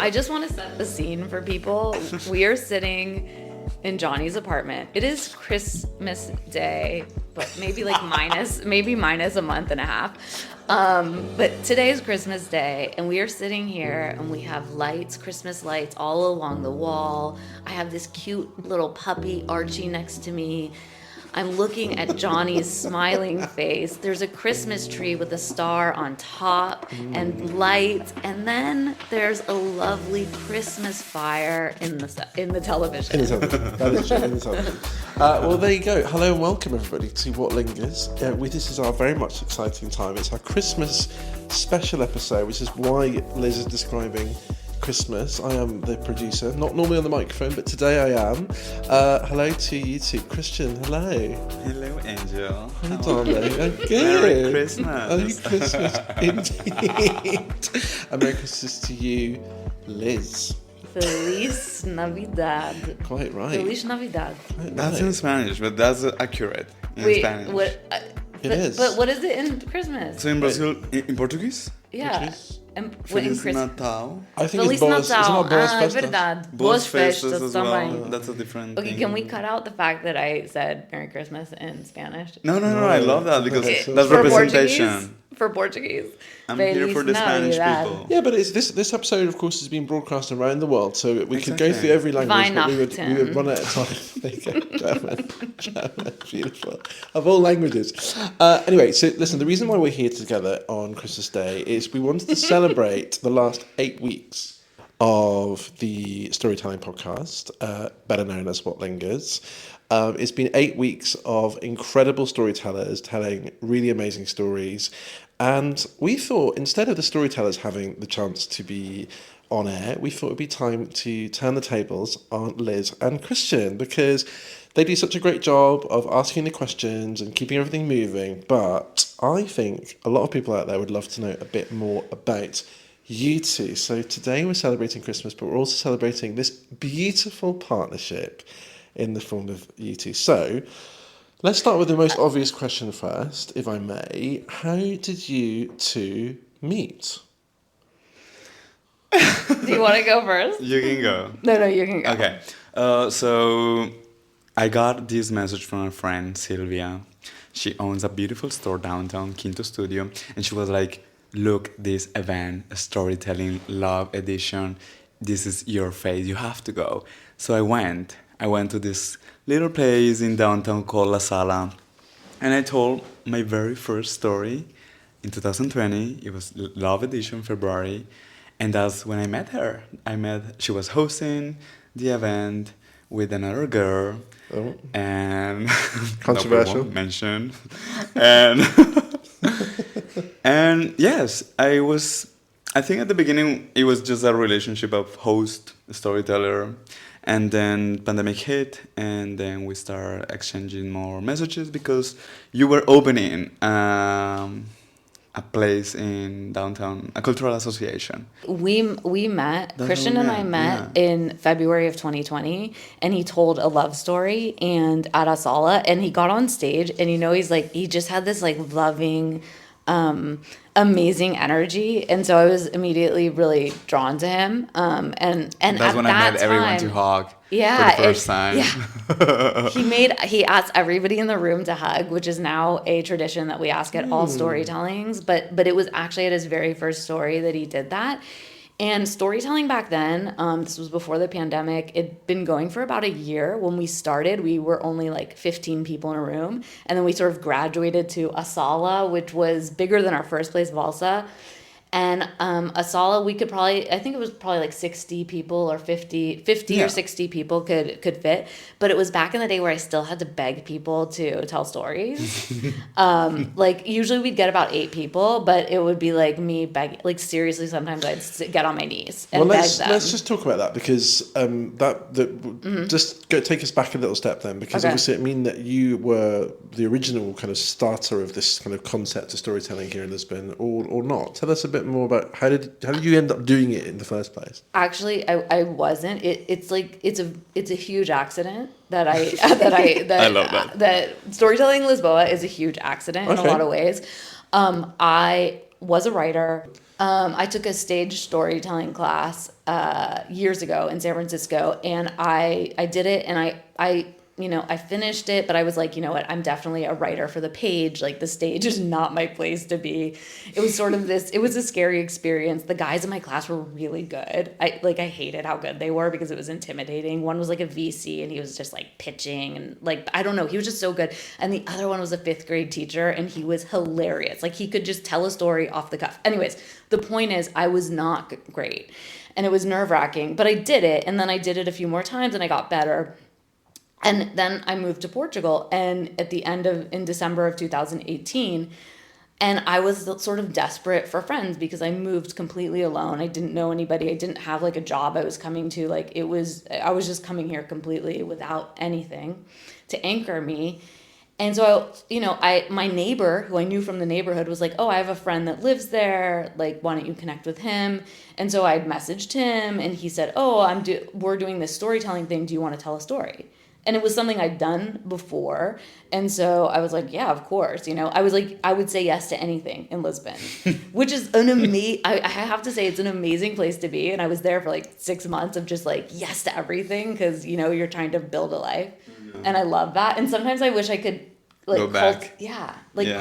I just want to set the scene for people. We are sitting in Jonny's apartment. It is Christmas Day, but maybe minus a month and a half. But today is Christmas Day, and we are sitting here, and we have lights, Christmas lights all along the wall. I have this cute little puppy, Archie, next to me. I'm looking at Jonny's smiling face. There's a Christmas tree with a star on top and lights, and then there's a lovely Christmas fire in the television. In the television. That is true, in the television. Well, there you go. Hello and welcome, everybody, to What Lingers. This is our very much exciting time. It's our Christmas special episode, which is why Liz is describing Christmas. I am the producer, not normally on the microphone, but today I am. Hello to you two. Christian, hello. Hello, Angel. Hi, darling. Oh, good. Merry Christmas. Merry Christmas, indeed. And Merry Christmas to you, Liz. Feliz Navidad. Quite right. Feliz Navidad. Quite That's right. in Spanish, but that's accurate in Spanish. It is. But what is it in Christmas? So in Brazil, in Portuguese? Yeah. Portuguese? And in Feliz Christmas. Natal. I think Feliz it's Boas. It's Natal. not Boas Ah, Festas. verdade. Boas Festas Festas as well. também. That's a different Okay, thing. can we cut out the fact that I said Merry Christmas in Spanish? No, I love that because Okay. that's For representation. For Portuguese. I'm here for the Spanish Navidad. people. Yeah, but it's this episode, of course, has been broadcast around the world, so we could go Exactly. through every language, but we Weihnachten. would run out of time. There you go. German, beautiful. Of all languages. Anyway, so listen, the reason why we're here together on Christmas Day is we wanted to celebrate the last 8 weeks of the storytelling podcast, better known as What Lingers. It's been 8 weeks of incredible storytellers telling really amazing stories. And we thought, instead of the storytellers having the chance to be on air, we thought it would be time to turn the tables on Liz and Cristian, because they do such a great job of asking the questions and keeping everything moving. But I think a lot of people out there would love to know a bit more about you two. So today we're celebrating Christmas, but we're also celebrating this beautiful partnership in the form of you two. So let's start with the most obvious question first, if I may. How did you two meet? Do you want to go first? You can go. No, you can go. Okay. So I got this message from a friend, Sylvia. She owns a beautiful store downtown, Quinto Studio. And she was like, look, this event, a storytelling love edition. This is your face. You have to go. So I went. I went to this little place in downtown called La Sala. And I told my very first story in 2020. It was Love Edition, February. And that's when I met her. She was hosting the event with another girl. Oh. And Controversial. no, we won't mention. And and yes, I think at the beginning it was just a relationship of host, storyteller, and then pandemic hit, and then we started exchanging more messages because you were opening a place in downtown, a cultural association. We met, That's Cristian how we and I met yeah. in February of 2020, and he told a love story and at a sala, and he got on stage, and he just had this like loving, amazing energy, and so I was immediately really drawn to him. And That's at when that I met everyone time, to hug yeah, for the first time. Yeah. He asked everybody in the room to hug, which is now a tradition that we ask at all storytellings. But it was actually at his very first story that he did that. And storytelling back then, this was before the pandemic, it'd been going for about a year. When we started, we were only like 15 people in a room. And then we sort of graduated to a sala, which was bigger than our first place, Valsa. And a sala, I think it was probably like 60 people or 50 Yeah. or 60 people could fit. But it was back in the day where I still had to beg people to tell stories. Like usually we'd get about 8 people, but it would be like me begging, like seriously, sometimes I'd get on my knees and beg them. Let's just talk about that, because just take us back a little step then, because Okay. obviously it means that you were the original kind of starter of this kind of concept of storytelling here in Lisbon, or not. Tell us a bit more about how did you end up doing it in the first place? Actually, I wasn't. It's a huge accident that I I love that. That storytelling in Lisboa is a huge accident in a Okay. lot of ways. was a writer. I took a stage storytelling class years ago in San Francisco, and I did it, and I I finished it, but I was like, you know what, I'm definitely a writer for the page. Like, the stage is not my place to be. It was sort of it was a scary experience. The guys in my class were really good. I hated how good they were because it was intimidating. One was like a VC, and he was just like pitching, and like, I don't know, he was just so good. And the other one was a 5th grade teacher, and he was hilarious. Like, he could just tell a story off the cuff. Anyways, the point is, I was not great, and it was nerve-wracking, but I did it, and then I did it a few more times, and I got better. And then I moved to Portugal, and in December of 2018, and I was sort of desperate for friends because I moved completely alone. I didn't know anybody. I didn't have like a job I was coming to. Like, I was just coming here completely without anything to anchor me. And so, my neighbor, who I knew from the neighborhood, was like, oh, I have a friend that lives there. Like, why don't you connect with him? And so I messaged him, and he said, oh, we're doing this storytelling thing. Do you want to tell a story? And it was something I'd done before. And so I was like, yeah, of course. I was like, I would say yes to anything in Lisbon, which is I have to say, it's an amazing place to be. And I was there for like 6 months of just like, yes to everything. Cause you're trying to build a life. Mm-hmm. And I love that. And sometimes I wish I could like, go back.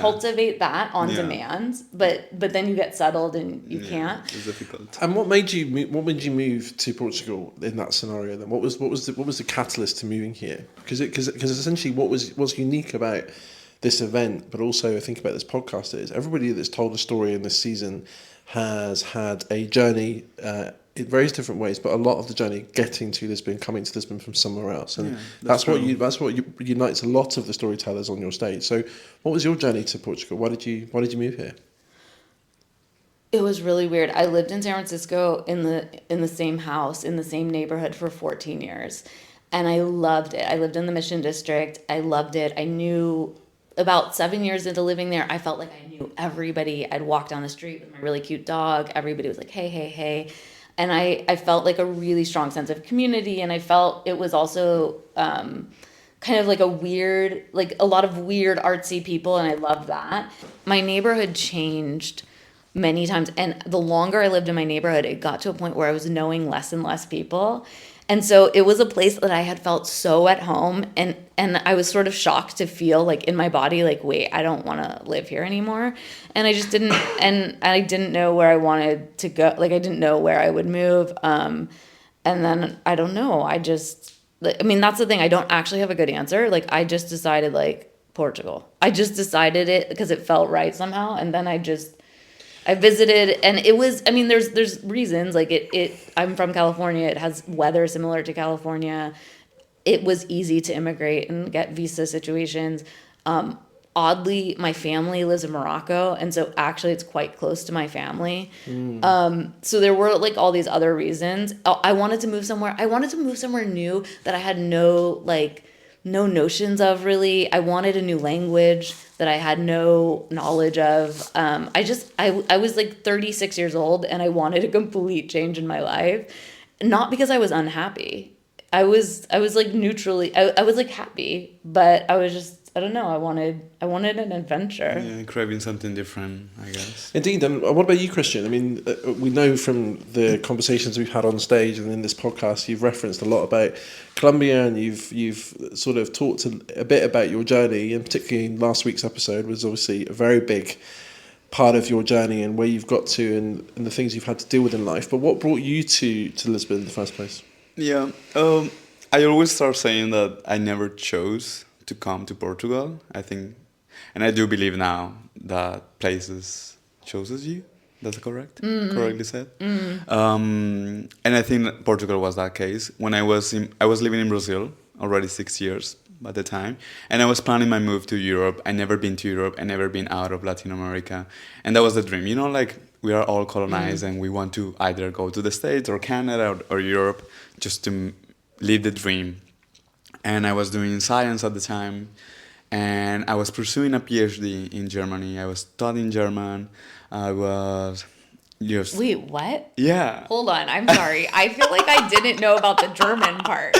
Cultivate that on demand, but then you get settled and you can't. It's difficult. And what made you move to Portugal in that scenario? Then what was the catalyst to moving here? Because essentially what's unique about this event, but also I think about this podcast, is everybody that's told a story in this season has had a journey in various different ways, but a lot of the journey getting to Lisbon, coming to Lisbon from somewhere else, and that's what unites a lot of the storytellers on your stage. So, what was your journey to Portugal? Why did you move here? It was really weird. I lived in San Francisco in the same house in the same neighborhood for 14 years, and I loved it. I lived in the Mission District. I loved it. I knew. About 7 years into living there, I felt like I knew everybody. I'd walk down the street with my really cute dog. Everybody was like, hey, hey, hey. And I felt like a really strong sense of community. And I felt it was also kind of like a lot of weird artsy people. And I loved that. My neighborhood changed many times. And the longer I lived in my neighborhood, it got to a point where I was knowing less and less people. And so it was a place that I had felt so at home, and I was sort of shocked to feel like in my body, like, wait, I don't want to live here anymore. And I just didn't, and I didn't know where I wanted to go. Like, I didn't know where I would move. And then I don't know. that's the thing. I don't actually have a good answer. Like, I just decided like Portugal. I just decided it because it felt right somehow. And then I visited, and it was, there's reasons, like I'm from California. It has weather similar to California. It was easy to immigrate and get visa situations. Oddly, my family lives in Morocco, and so actually it's quite close to my family. So there were like all these other reasons. I wanted to move somewhere. I wanted to move somewhere new that I had no notions of, really. I wanted a new language that I had no knowledge of. I was like 36 years old, and I wanted a complete change in my life. Not because I was unhappy. I was like neutrally, I was like happy, but I was just, I don't know, I wanted an adventure. Yeah, craving something different, I guess. Indeed. And what about you, Cristian? We know from the conversations we've had on stage and in this podcast, you've referenced a lot about Colombia, and you've sort of talked a bit about your journey, and particularly in last week's episode was obviously a very big part of your journey and where you've got to and the things you've had to deal with in life. But what brought you to Lisbon in the first place? Yeah, I always start saying that I never chose to come to Portugal, I think, and I do believe now that places chooses you. That's correct? Mm-hmm. Correctly said? Mm-hmm. And I think Portugal was that case. When I was living in Brazil already 6 years at the time, and I was planning my move to Europe. I never been to Europe. I never been out of Latin America, and that was the dream. Like, we are all colonized, and we want to either go to the States or Canada or Europe just to live the dream. And I was doing science at the time, and I was pursuing a PhD in Germany. I was studying German. I was just... Wait, what? Yeah. Hold on, I'm sorry. I feel like I didn't know about the German part.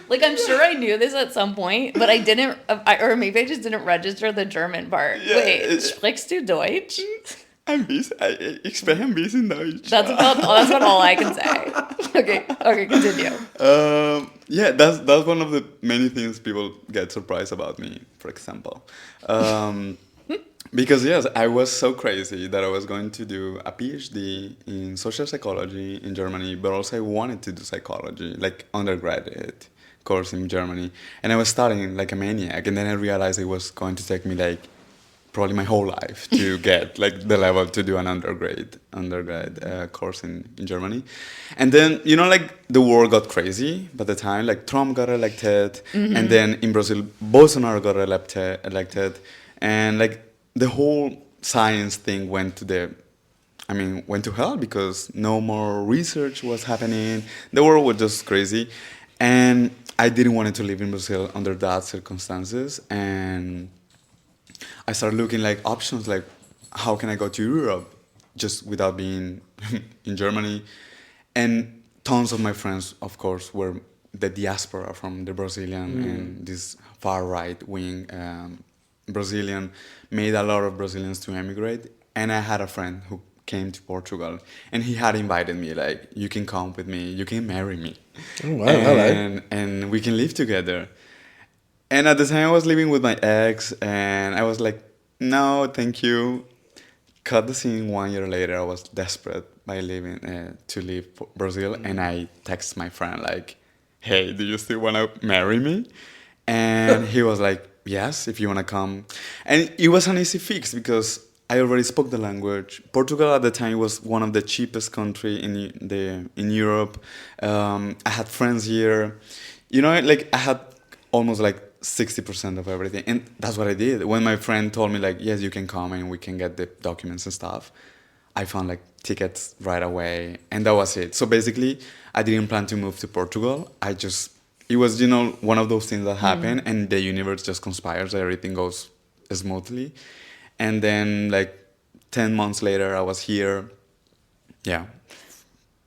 Like, I'm sure I knew this at some point, but I didn't, or maybe I just didn't register the German part. Yeah, wait, sprichst du Deutsch? Ich spreche ein bisschen Deutsch. That's about all I can say. Okay, continue. Yeah, that's one of the many things people get surprised about me, for example. Because yes, I was so crazy that I was going to do a PhD in social psychology in Germany, but also I wanted to do psychology, like undergraduate course in Germany. And I was studying like a maniac, and then I realized it was going to take me like probably my whole life to get like the level to do an undergrad course in Germany. And then like the world got crazy by the time, like Trump got elected, and then in Brazil Bolsonaro got elected, and like the whole science thing went to hell because no more research was happening. The world was just crazy, and I didn't want to live in Brazil under that circumstances. And I started looking like options, like how can I go to Europe just without being in Germany. And tons of my friends, of course, were the diaspora from the Brazilian and this far right wing Brazilian made a lot of Brazilians to emigrate. And I had a friend who came to Portugal, and he had invited me, like, you can come with me, you can marry me. Oh, wow, hello. And we can live together. And at the time I was living with my ex, and I was like, no, thank you. Cut the scene 1 year later. I was desperate by to leave Brazil, and I text my friend like, hey, do you still want to marry me? And he was like, yes, if you want to come. And it was an easy fix because I already spoke the language. Portugal at the time was one of the cheapest country in Europe. I had friends here. Like I had almost like 60% of everything. And that's what I did. When my friend told me like, yes, you can come and we can get the documents and stuff, I found like tickets right away. And that was it. So basically, I didn't plan to move to Portugal. It was, one of those things that happen and the universe just conspires. Everything goes smoothly. And then like 10 months later, I was here. Yeah.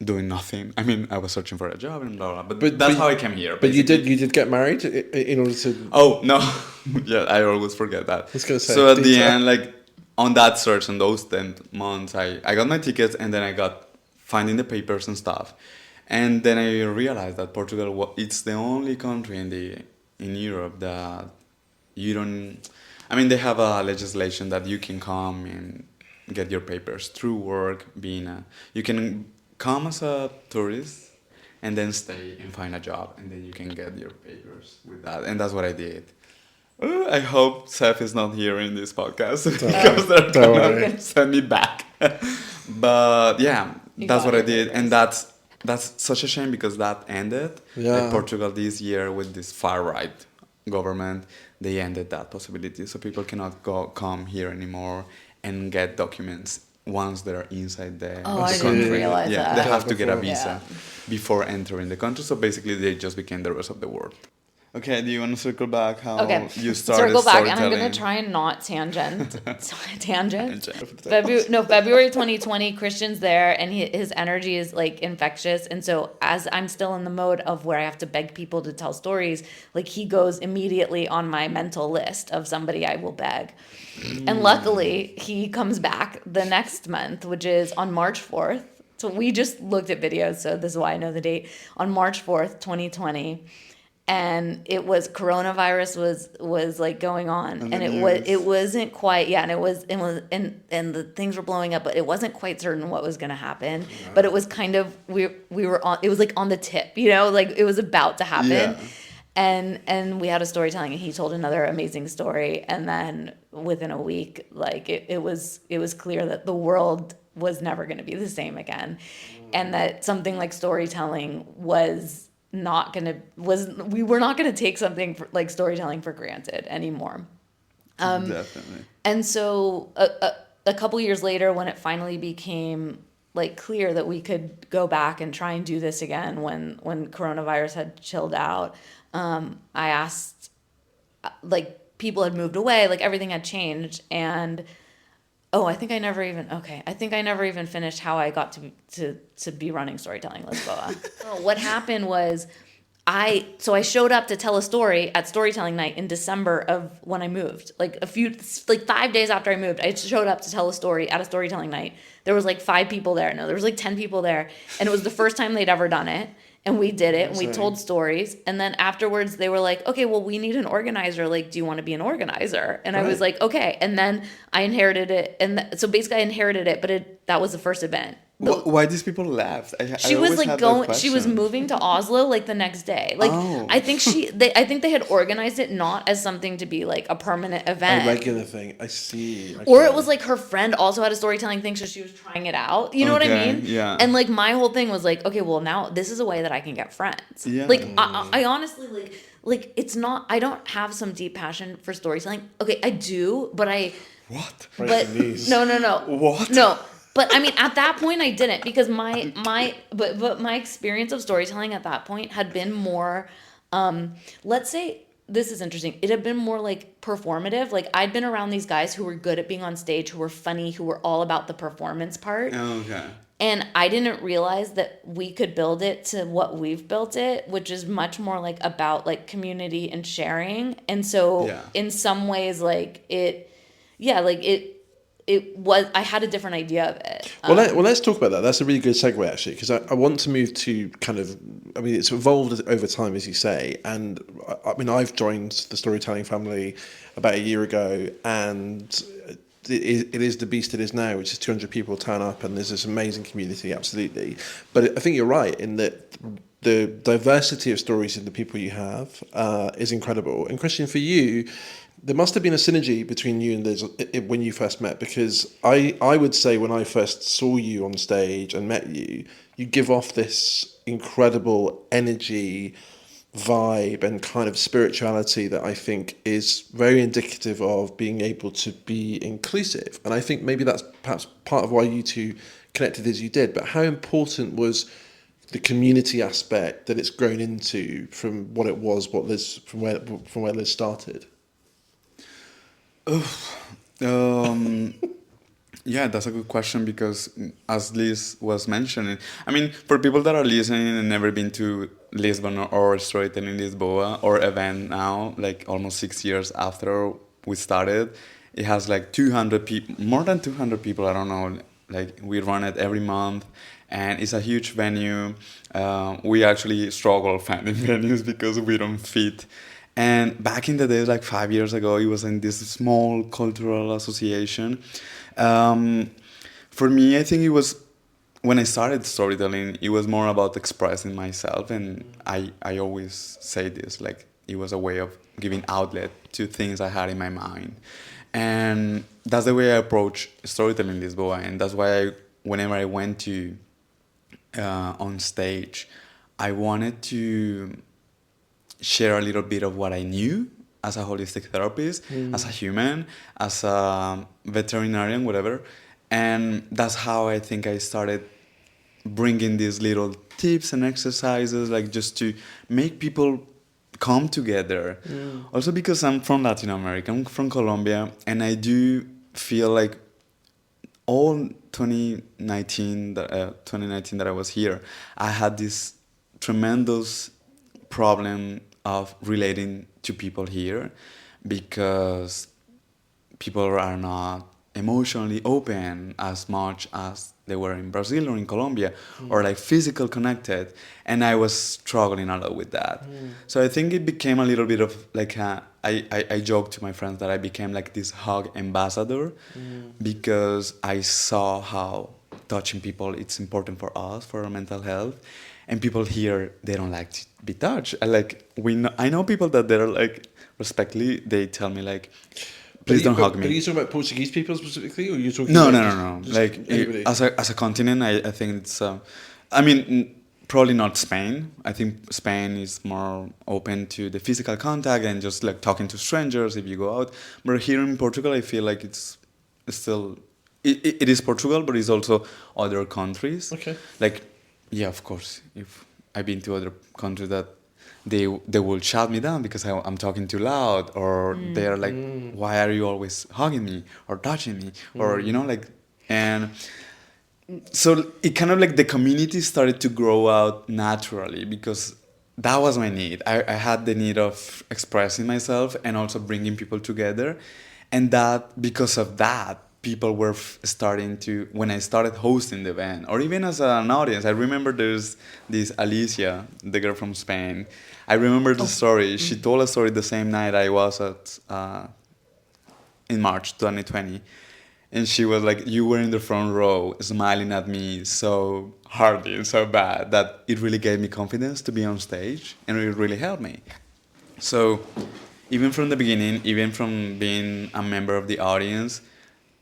Doing nothing. I mean, I was searching for a job and blah, blah, blah. But that's how I came here. But you did get married in order to... Oh, no. Yeah, I always forget that. I was going to say. So at the end, like, on that search, in those 10 months, I got my tickets, and then I got finding the papers and stuff. And then I realized that Portugal, it's the only country in Europe that you don't... I mean, they have a legislation that you can come and get your papers through work, you can come as a tourist and then stay and find a job, and then you can get your papers with that. And that's what I did. I hope Seth is not hearing this podcast because they're going to send me back. But yeah, that's what I did. And that's such a shame because that ended. Yeah. Like Portugal this year with this far-right government, they ended that possibility. So people cannot come here anymore and get documents once they're inside the Oh, I country. didn't realize Yeah, that. they have to get a visa Yeah. before entering the country. So basically, they just became the rest of the world. Okay, do you want to circle back how you started Circle back, and I'm storytelling? going to try and not tangent. February 2020, Christian's there, and his energy is like infectious. And so as I'm still in the mode of where I have to beg people to tell stories, like he goes immediately on my mental list of somebody I will beg. And luckily, he comes back the next month, which is on March 4th. So we just looked at videos, so this is why I know the date. On March 4th, 2020. And it was coronavirus was like going on, and it wasn't quite and it was and the things were blowing up, but it wasn't quite certain what was going to happen. Yeah. But it was kind of we were on, it was like on the tip, like it was about to happen. Yeah. And we had a storytelling, and he told another amazing story, and then within a week, like it was clear that the world was never going to be the same again, and that something like storytelling we were not going to take something like storytelling for granted anymore. Definitely. And so a couple years later, when it finally became like clear that we could go back and try and do this again, when coronavirus had chilled out, I asked, like, people had moved away, like everything had changed, and I think I never even finished how I got to be running Storytelling Lisboa. What happened was so I showed up to tell a story at storytelling night in December of when I moved. Like 5 days after I moved, I showed up to tell a story at a storytelling night. There was like 5 people there. No, there was like 10 people there. And it was the first time they'd ever done it. And we did it and we told stories. And then afterwards they were like, okay, well, we need an organizer. Like, do you want to be an organizer? And I was like, okay. And then I inherited it. And so basically I inherited it, but that was the first event. Why these people left? She was like she was moving to Oslo like the next day. Like I think I think they had organized it not as something to be like a permanent event. A regular thing. I see. Okay. Or it was like her friend also had a storytelling thing, so she was trying it out. You know what I mean? Yeah. And like my whole thing was like, okay, well now this is a way that I can get friends. Yeah. Like I honestly like it's not, I don't have some deep passion for storytelling. Okay, I do, but What? But no. What? No. But I mean, at that point, I didn't, because my experience of storytelling at that point had been more, let's say, this is interesting. It had been more like performative. Like I'd been around these guys who were good at being on stage, who were funny, who were all about the performance part. Okay. And I didn't realize that we could build it to what we've built it, which is much more like about like community and sharing. And so in some ways, like it was, I had a different idea of it. Well, let's talk about that. That's a really good segue, actually, because I want to move to kind of, I mean, it's evolved over time, as you say. And I mean, I've joined the storytelling family about a year ago, and it is the beast it is now, which is 200 people turn up, and there's this amazing community, absolutely. But I think you're right in that the diversity of stories in the people you have is incredible. And Cristian, for you, there must have been a synergy between you and Liz when you first met, because I would say when I first saw you on stage and met you, you give off this incredible energy, vibe, and kind of spirituality that I think is very indicative of being able to be inclusive. And I think maybe that's perhaps part of why you two connected as you did. But how important was the community aspect that it's grown into from what it was, from where Liz started? Yeah, that's a good question, because as Liz was mentioning, I mean, for people that are listening and never been to Lisbon or storytelling Lisboa or event now, like almost 6 years after we started, it has like 200 people, more than 200 people, I don't know, like we run it every month, and it's a huge venue. We actually struggle finding venues because we don't fit. And back in the days, like 5 years ago, it was in this small cultural association. For me, I think it was, when I started storytelling, it was more about expressing myself. And I always say this, like it was a way of giving outlet to things I had in my mind. And that's the way I approach storytelling in Lisboa. And that's why whenever I went to on stage, I wanted to share a little bit of what I knew as a holistic therapist, as a human, as a veterinarian, whatever. And that's how I think I started bringing these little tips and exercises, like just to make people come together. Also because I'm from Latin America, I'm from Colombia, and I do feel like all 2019 that I was here, I had this tremendous problem of relating to people here, because people are not emotionally open as much as they were in Brazil or in Colombia, or like physical connected, and I was struggling a lot with that. So I think it became a little bit of like I joke to my friends that I became like this hug ambassador, because I saw how touching people, it's important for us, for our mental health. And people here, they don't like to be touched. I know people that they're like, respectfully, they tell me like, please don't hug me. Are you talking about Portuguese people specifically, or are you talking No. Like as a continent, I think it's, I mean, probably not Spain. I think Spain is more open to the physical contact and just like talking to strangers if you go out. But here in Portugal, I feel like it's still, it is Portugal, but it's also other countries. Okay. Like, yeah, of course. If I've been to other countries that they will shout me down because I'm talking too loud, or they're like, why are you always hugging me or touching me, or you know, like, and so it kind of like the community started to grow out naturally, because that was my need. I had the need of expressing myself and also bringing people together. And that, because of that, people were starting to, when I started hosting the event, or even as an audience, I remember there's this Alicia, the girl from Spain. I remember the story. She told a story the same night I was at, in March 2020. And she was like, you were in the front row smiling at me so hardly and so bad that it really gave me confidence to be on stage, and it really helped me. So even from the beginning, even from being a member of the audience,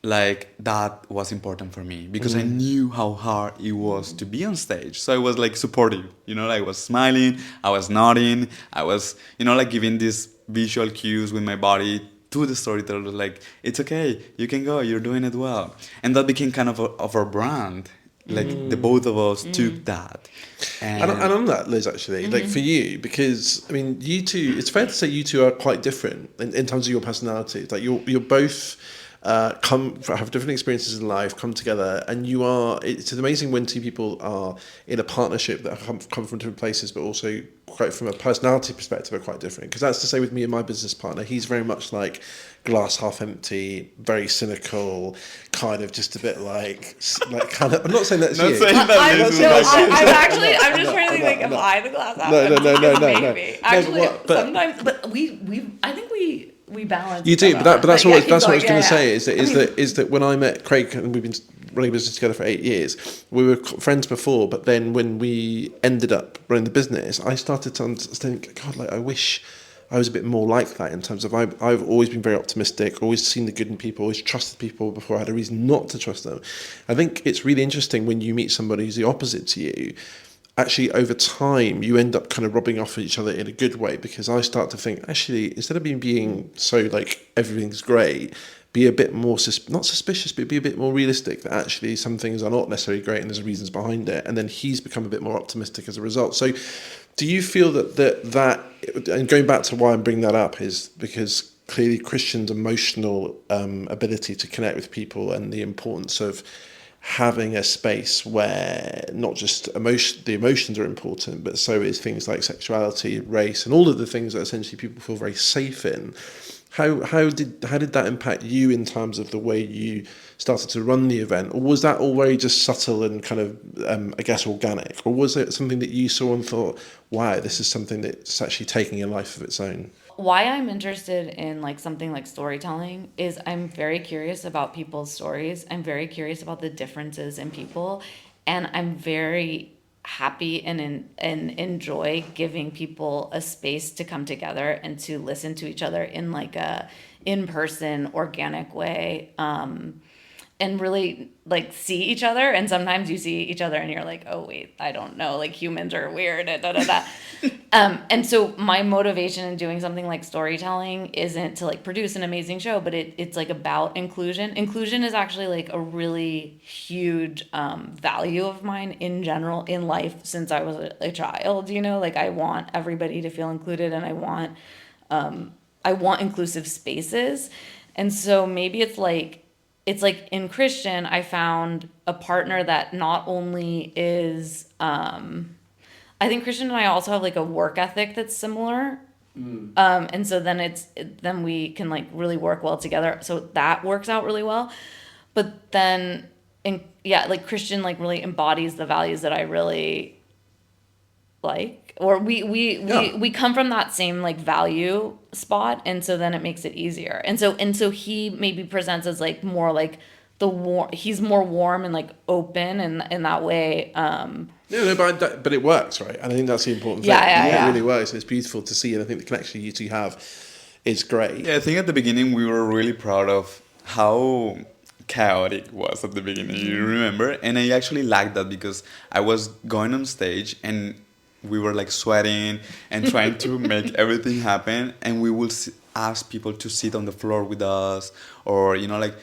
like that was important for me because I knew how hard it was to be on stage. So I was like supportive, I was smiling, I was nodding, I was, like giving these visual cues with my body to the storyteller, like, it's okay, you can go, you're doing it well. And that became kind of our brand. Like the both of us took that. And on that, Liz, actually, like for you, because I mean, you two, it's fair to say you two are quite different in terms of your personalities. Like you're both have different experiences in life, come together, and it's amazing when two people are in a partnership that come from different places, but also quite from a personality perspective are quite different. Because that's to say with me and my business partner, he's very much like glass half empty, very cynical, kind of just a bit like kind of. I'm not saying that's Not you. saying that Liz I'm just trying to think, like, am I the glass half? No. Maybe. Actually, No, but sometimes, but I think we balance. You do, but that's what I was going to say is that when I met Craig, and we've been running a business together for 8 years, we were friends before, but then when we ended up running the business, I started to think, God, like I wish I was a bit more like that in terms of I've always been very optimistic, always seen the good in people, always trusted people before I had a reason not to trust them. I think it's really interesting when you meet somebody who's the opposite to you. Actually, over time, you end up kind of rubbing off each other in a good way, because I start to think, actually, instead of being so like everything's great, be a bit more, not suspicious, but be a bit more realistic that actually some things are not necessarily great and there's reasons behind it. And then he's become a bit more optimistic as a result. So do you feel that and going back to why I'm bringing that up is because clearly Christian's emotional ability to connect with people and the importance of having a space where not just the emotions are important, but so is things like sexuality, race, and all of the things that essentially people feel very safe in. How did that impact you in terms of the way you started to run the event, or was that all very just subtle and kind of I guess organic, or was it something that you saw and thought, wow, this is something that's actually taking a life of its own? Why I'm interested in like something like storytelling is I'm very curious about people's stories. I'm very curious about the differences in people, and I'm very happy and enjoy giving people a space to come together and to listen to each other in like a in-person organic way. And really like see each other, and sometimes you see each other and you're like, oh wait, I don't know, like humans are weird, and so my motivation in doing something like storytelling isn't to like produce an amazing show, but it's like about inclusion is actually like a really huge value of mine in general in life since I was a child. Like I want everybody to feel included, and I want inclusive spaces. And so maybe it's like in Cristian, I found a partner that not only is, I think Cristian and I also have like a work ethic that's similar. And so then we can like really work well together. So that works out really well. But then, like Cristian like really embodies the values that I really like, or we come from that same like value spot, and so then it makes it easier. And so he maybe presents as like more like he's more warm and like open, and in that way. But it works, right? And I think that's the important thing. It really works. It's beautiful to see, and I think the connection you two have is great. Yeah, I think at the beginning we were really proud of how chaotic was at the beginning. You remember? And I actually liked that because I was going on stage and we were like sweating and trying to make everything happen, and we would ask people to sit on the floor with us, or like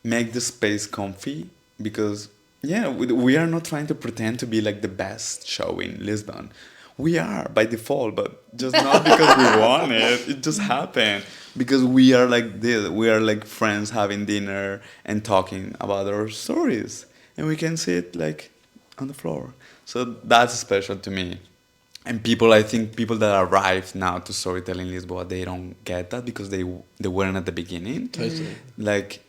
make the space comfy, because we are not trying to pretend to be like the best show in Lisbon. We are by default, but just not because we want it. It just happened because we are like this. We are like friends having dinner and talking about our stories, and we can sit like on the floor. So that's special to me. And people, I think people that arrive now to storytelling in Lisboa, they don't get that because they weren't at the beginning. Totally. Like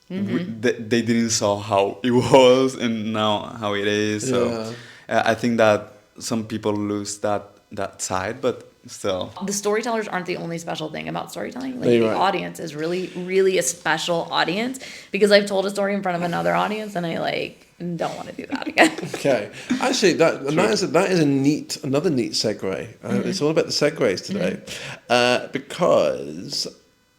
they didn't saw how it was and now how it is. So I think that some people lose that side, but still. The storytellers aren't the only special thing about storytelling. Like No, you're the right. audience is really, really a special audience because I've told a story in front of another audience and I like don't want to do that again. Okay, actually, that is another neat segue. It's all about the segues today, because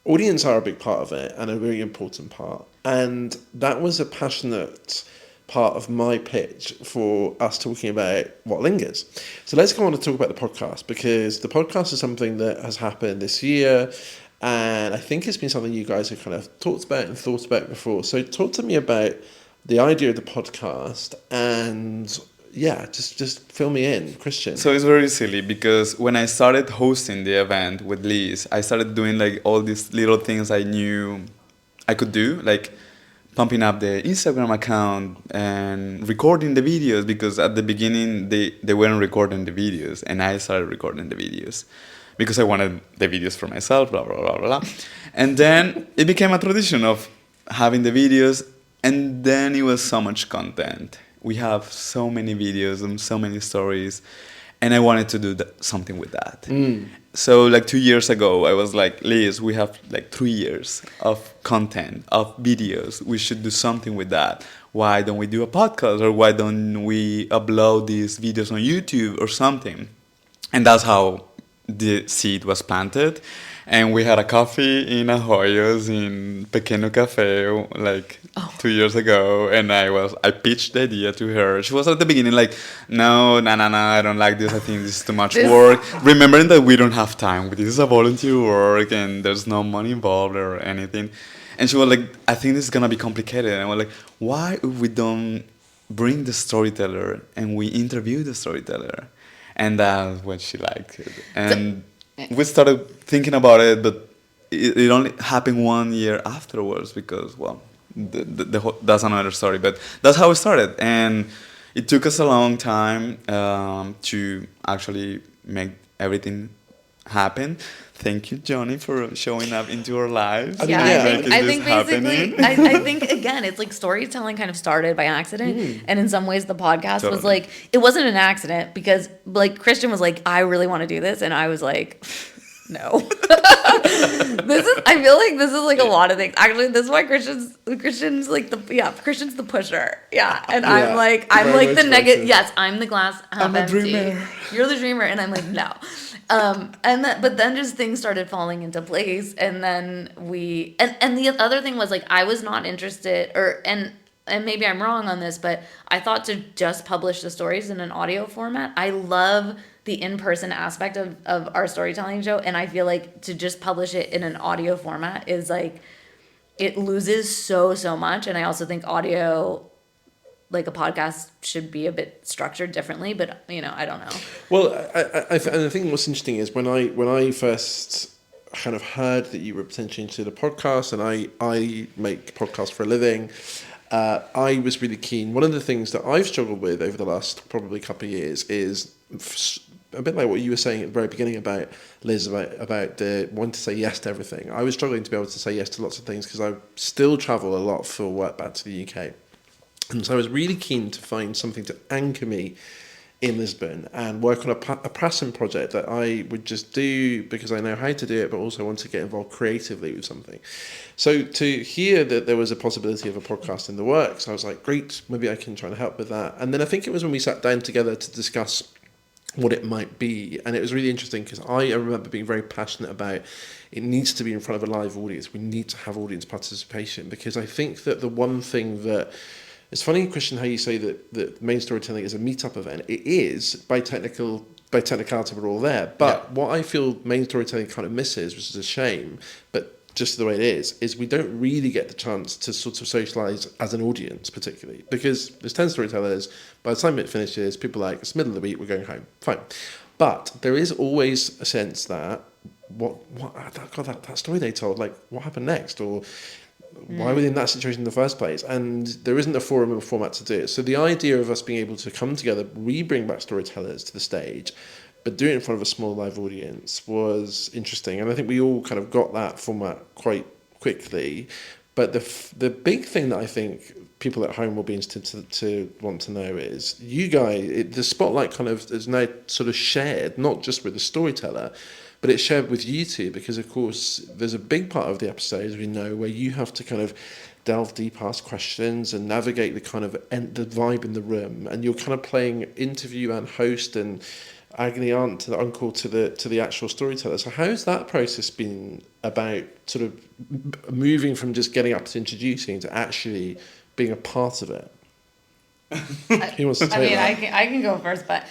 audience are a big part of it and a very important part. And that was a passionate part of my pitch for us talking about what lingers. So let's go on to talk about the podcast, because the podcast is something that has happened this year. And I think it's been something you guys have kind of talked about and thought about before. So talk to me about the idea of the podcast and just fill me in, Cristian. So it's very silly because when I started hosting the event with Liz, I started doing like all these little things I knew I could do, like pumping up the Instagram account and recording the videos, because at the beginning they weren't recording the videos and I started recording the videos because I wanted the videos for myself, blah, blah, blah, blah. And then it became a tradition of having the videos, and then it was so much content. We have so many videos and so many stories, and I wanted to do something with that. So like 2 years ago, I was like, Liz, we have like 3 years of content, of videos. We should do something with that. Why don't we do a podcast, or why don't we upload these videos on YouTube or something? And that's how the seed was planted. And we had a coffee in Arroyos in Pequeno Café like 2 years ago, and I pitched the idea to her. She was at the beginning like, no, I don't like this. I think this is too much work. Remembering that we don't have time. This is a volunteer work, and there's no money involved or anything. And she was like, I think this is gonna be complicated. And I was like, why if we don't bring the storyteller and we interview the storyteller? And that's when she liked it. And we started thinking about it, but it only happened 1 year afterwards because, well, that's another story. But that's how it started. And it took us a long time to actually make everything happen. Thank you, Jonny, for showing up into our lives. I think basically, I think again, it's like storytelling kind of started by accident, and in some ways, the podcast was like, it wasn't an accident because like Cristian was like, I really want to do this, and I was like, no. I feel like this is like a lot of things. Actually, this is why Cristian's like Cristian's the pusher, and I'm like the negative. Yes, I'm the glass half I'm a empty. dreamer. You're the dreamer, and I'm like no. But then just things started falling into place, and then and the other thing was like I was not interested, and maybe I'm wrong on this, but I thought to just publish the stories in an audio format. I love the in-person aspect of our storytelling show, and I feel like to just publish it in an audio format is like it loses so much, and I also think audio, like a podcast, should be a bit structured differently, but I don't know. Well, I think what's interesting is when I first kind of heard that you were potentially into the podcast, and I make podcasts for a living, I was really keen. One of the things that I've struggled with over the last probably couple of years is a bit like what you were saying at the very beginning about Liz, about wanting to say yes to everything. I was struggling to be able to say yes to lots of things because I still travel a lot for work back to the UK. And so I was really keen to find something to anchor me in Lisbon and work on a passion project that I would just do because I know how to do it, but also want to get involved creatively with something. So to hear that there was a possibility of a podcast in the works, I was like, great, maybe I can try and help with that. And then I think it was when we sat down together to discuss what it might be, and it was really interesting because I remember being very passionate about it needs to be in front of a live audience. We need to have audience participation, because I think that the one thing that it's funny, Cristian, how you say that main storytelling is a meetup event. It is by technicality, we're all there. But what I feel main storytelling kind of misses, which is a shame, but just the way it is we don't really get the chance to sort of socialise as an audience, particularly because there's 10 storytellers. By the time it finishes, people are like, it's middle of the week, we're going home. Fine. But there is always a sense that that story they told, like what happened next, or why were they in that situation in the first place? And there isn't a forum or format to do it. So the idea of us being able to come together, we bring back storytellers to the stage, but doing it in front of a small live audience was interesting. And I think we all kind of got that format quite quickly. But the big thing that I think people at home will be interested to want to know is you guys, the spotlight kind of is now sort of shared, not just with the storyteller, but it's shared with you two, because of course there's a big part of the episode, as we know, where you have to kind of delve deep, ask questions and navigate the kind of the vibe in the room, and you're kind of playing interview and host and agony aunt to the uncle to the actual storyteller. So how's that process been about sort of moving from just getting up to introducing to actually being a part of it? He wants to take that. I can go first, but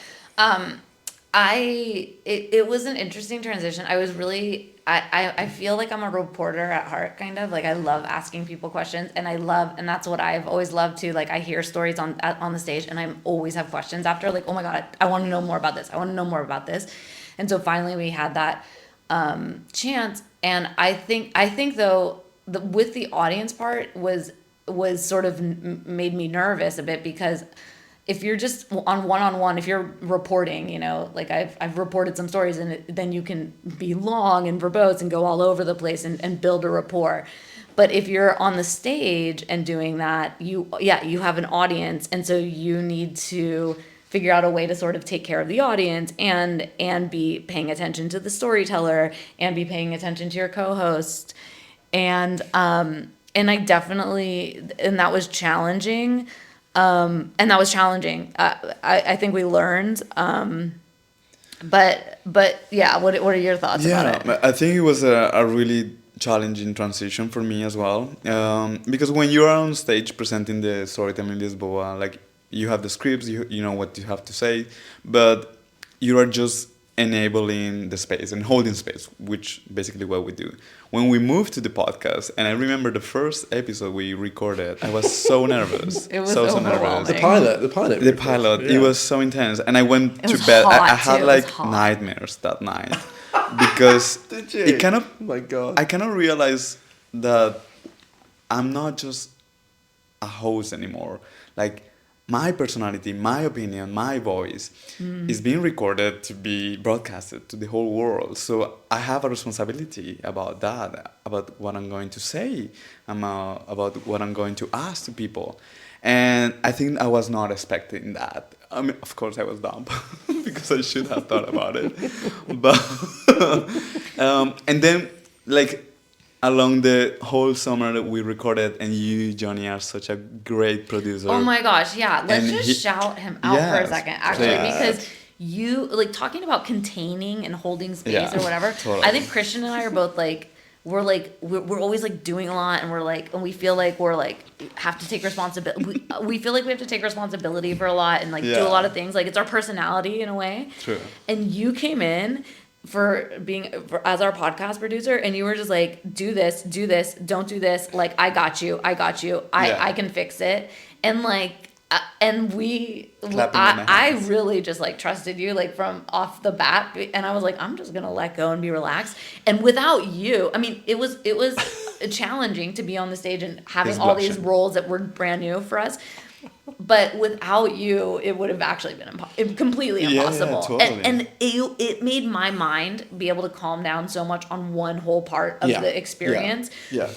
it was an interesting transition. I was really I feel like I'm a reporter at heart, kind of. Like, I love asking people questions, and and that's what I've always loved too. Like, I hear stories on the stage, and I always have questions after, like, oh my God, I want to know more about this. I want to know more about this. And so finally we had that chance. And I think though, with the audience part was sort of made me nervous a bit, because if you're just on one-on-one, if you're reporting, you know, like I've reported some stories, and then you can be long and verbose and go all over the place and build a rapport. But if you're on the stage and doing that, you have an audience, and so you need to figure out a way to sort of take care of the audience and be paying attention to the storyteller and be paying attention to your co-host. And I definitely, and that was challenging. I think we learned. But yeah, what are your thoughts about it? I think it was a really challenging transition for me as well. Because when you are on stage presenting the storytelling in Lisboa, like, you have the scripts, you know what you have to say, but you are just enabling the space and holding space, which basically what we do. When we moved to the podcast, and I remember the first episode we recorded, I was so nervous. It was so overwhelming. nervous. The pilot, It was so intense, and I went to bed. I had like nightmares that night because Did you? it kind of. Oh my God. I kind of realized that I'm not just a host anymore. Like, my personality, my opinion, my voice is being recorded to be broadcasted to the whole world. So I have a responsibility about that, about what I'm going to say, about what I'm going to ask to people. And I think I was not expecting that. I mean, of course, I was dumb because I should have thought about it. But and then, like, along the whole summer that we recorded, and you, Jonny, are such a great producer. Oh my gosh, yeah. Let's And just shout him out for a second, actually, because you, like, talking about containing and holding space or whatever. Totally. I think Cristian and I are both we're always like doing a lot, and we feel like we're like have to take responsibility. We feel like we have to take responsibility for a lot and like do a lot of things. Like, it's our personality in a way. True. And you came in as our podcast producer, and you were just like, do this, don't do this. Like, I got you. I can fix it. And like, I really just like trusted you, like, from off the bat. And I was like, I'm just going to let go and be relaxed. And without you, I mean, it was challenging to be on the stage and having all these roles that were brand new for us. But without you, it would have actually been completely impossible. Yeah, totally. And it made my mind be able to calm down so much on one whole part of the experience,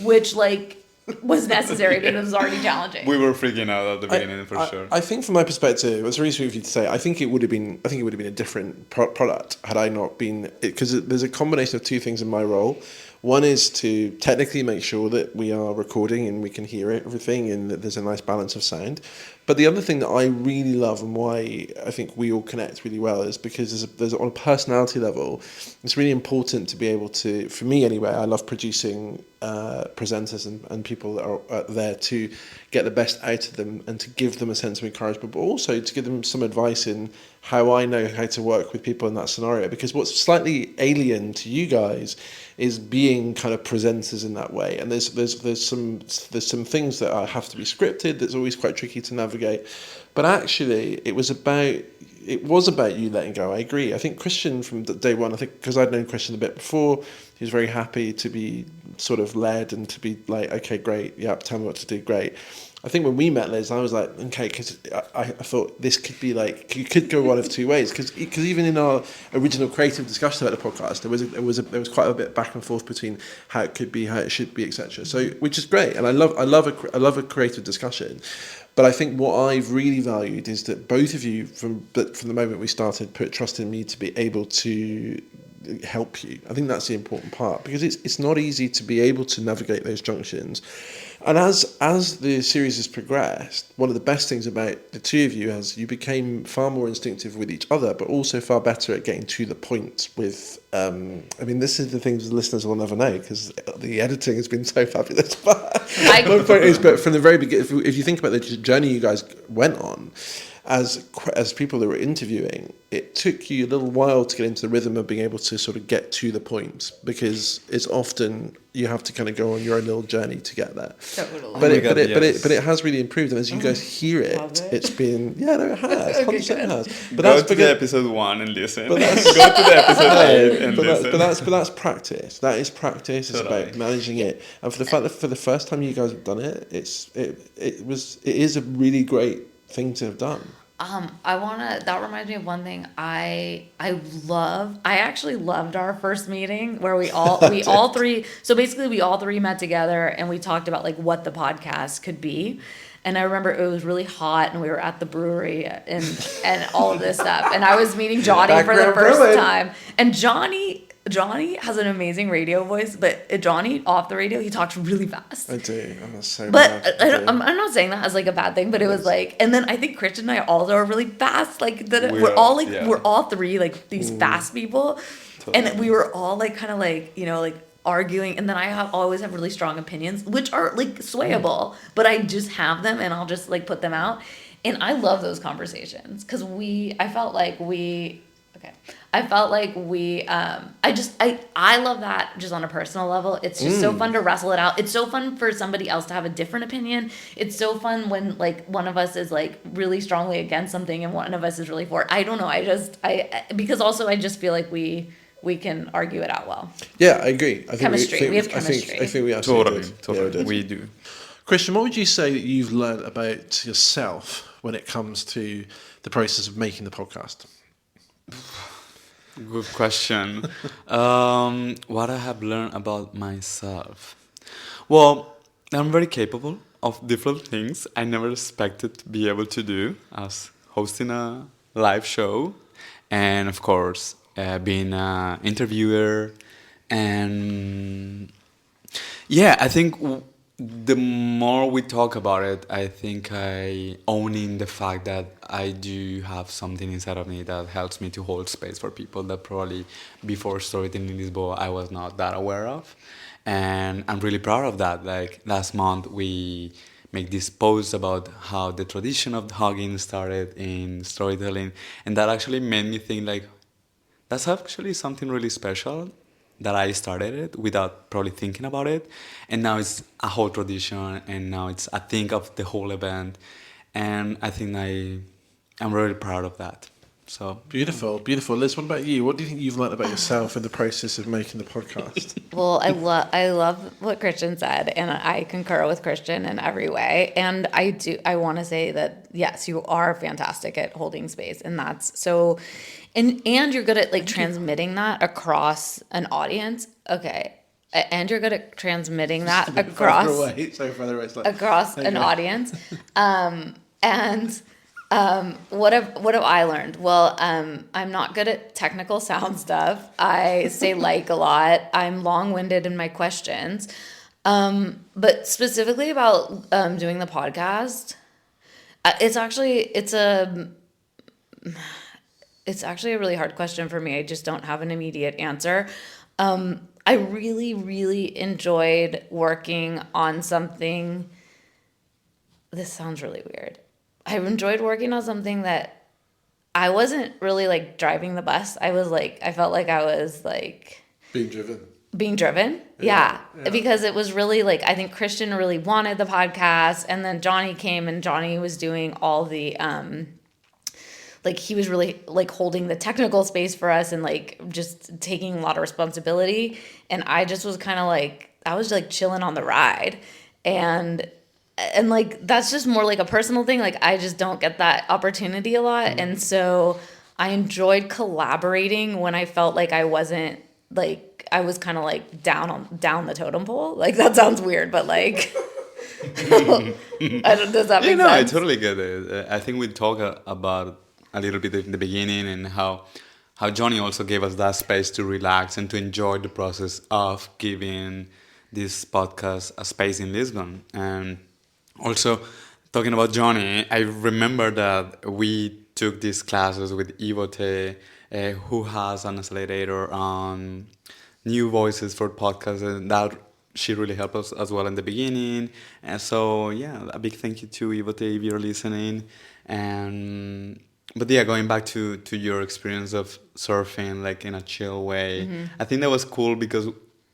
which, like, was necessary because it was already challenging. We were freaking out at the beginning, for sure. I think, from my perspective, it's really sweet of you to say. I think it would have been a different product had I not been, because there's a combination of two things in my role. One is to technically make sure that we are recording and we can hear everything, and that there's a nice balance of sound. But the other thing that I really love, and why I think we all connect really well, is because there's on a personality level, it's really important to be able to, for me anyway, I love producing presenters and people that are there to get the best out of them and to give them a sense of encouragement, but also to give them some advice in how I know how to work with people in that scenario. Because what's slightly alien to you guys is being kind of presenters in that way, and there's some things that have to be scripted. That's always quite tricky to navigate, but actually it was about you letting go. I agree. I think Cristian, from day one, I think because I'd known Cristian a bit before, he was very happy to be sort of led and to be like, okay, great, yeah, tell me what to do, great. I think when we met, Liz, I was like, okay, because I thought this could be like, you could go one of two ways, because even in our original creative discussion about the podcast, there was quite a bit back and forth between how it could be, how it should be, etc. So, which is great, and I love a creative discussion. But I think what I've really valued is that both of you, from the moment we started, put trust in me to be able to help you. I think that's the important part, because it's not easy to be able to navigate those junctions. And as the series has progressed, one of the best things about the two of you is you became far more instinctive with each other, but also far better at getting to the point with, I mean, this is the things the listeners will never know, because the editing has been so fabulous. But my point is, but from the very beginning, if you think about the journey you guys went on, as people that were interviewing, it took you a little while to get into the rhythm of being able to sort of get to the point, because it's often you have to kind of go on your own little journey to get there. Totally. But it has really improved, and as you guys hear it, it's been it has, 100% it has. But go to the episode 1 and listen. But that's, go to the episode 8 and listen. But that's practice. That is practice. It's about managing it, and for the fact that for the first time you guys have done it, it is a really great thing to have done. That reminds me of one thing I actually loved our first meeting where we all three met together and we talked about like what the podcast could be. And I remember it was really hot and we were at the brewery and all of this stuff. And I was meeting Jonny for the first time. And Jonny has an amazing radio voice, but Jonny off the radio, he talks really fast. I do. I'm so bad. But I'm not saying that as like a bad thing, but it was like, and then I think Cristian and I also are really fast. Like we're all three like these fast people. Totally. And we were all like kind of like, like arguing, and then I always have really strong opinions, which are like swayable, but I just have them and I'll just like put them out. And I love those conversations because I felt like I love that just on a personal level. It's just so fun to wrestle it out. It's so fun for somebody else to have a different opinion. It's so fun when like one of us is like really strongly against something and one of us is really for it. I don't know. Because also I just feel like we can argue it out well. Yeah, I agree. I think chemistry. We have chemistry. I think we totally. Yeah, we do. Cristian, what would you say that you've learned about yourself when it comes to the process of making the podcast? Good question. What I have learned about myself. Well, I'm very capable of different things I never expected to be able to do, as hosting a live show, and of course, being an interviewer. And yeah, I think the more we talk about it, I think I owning the fact that I do have something inside of me that helps me to hold space for people that probably before storytelling in Lisboa I was not that aware of. And I'm really proud of that. Like last month we make this post about how the tradition of hugging started in storytelling, and that actually made me think like that's actually something really special that I started it without probably thinking about it, and now it's a whole tradition, and now it's a thing of the whole event, and I think I'm really proud of that. So beautiful. Liz, what about you? What do you think you've learned about yourself in the process of making the podcast? Well, I love what Cristian said, and I concur with Cristian in every way. And I want to say that yes, you are fantastic at holding space, and that's so. And you're good at like transmitting that across an audience. Okay. And you're good at transmitting that across an audience. What have I learned? Well, I'm not good at technical sound stuff. I say like a lot. I'm long-winded in my questions. But specifically about doing the podcast, it's actually a really hard question for me. I just don't have an immediate answer. I really, really enjoyed working on something. This sounds really weird. I enjoyed working on something that I wasn't really like driving the bus. I felt like I was like being driven. Yeah. Because it was really like, I think Cristian really wanted the podcast, and then Jonny came and Jonny was doing all the, like he was really like holding the technical space for us and like just taking a lot of responsibility. And I just was kind of like, like chilling on the ride, and like that's just more like a personal thing. Like I just don't get that opportunity a lot, and so I enjoyed collaborating when I felt like I wasn't like I was kind of like down the totem pole. Like that sounds weird, but like does that Yeah, make no, I sense? totally get it. I think we talked about a little bit in the beginning and how Johnny also gave us that space to relax and to enjoy the process of giving this podcast a space in Lisbon. And also talking about Johnny, I remember that we took these classes with Ivote, who has an accelerator on new voices for podcasts, and that she really helped us as well in the beginning. And so yeah, a big thank you to Ivote if you're listening. And but yeah, going back to your experience of surfing like in a chill way, I think that was cool because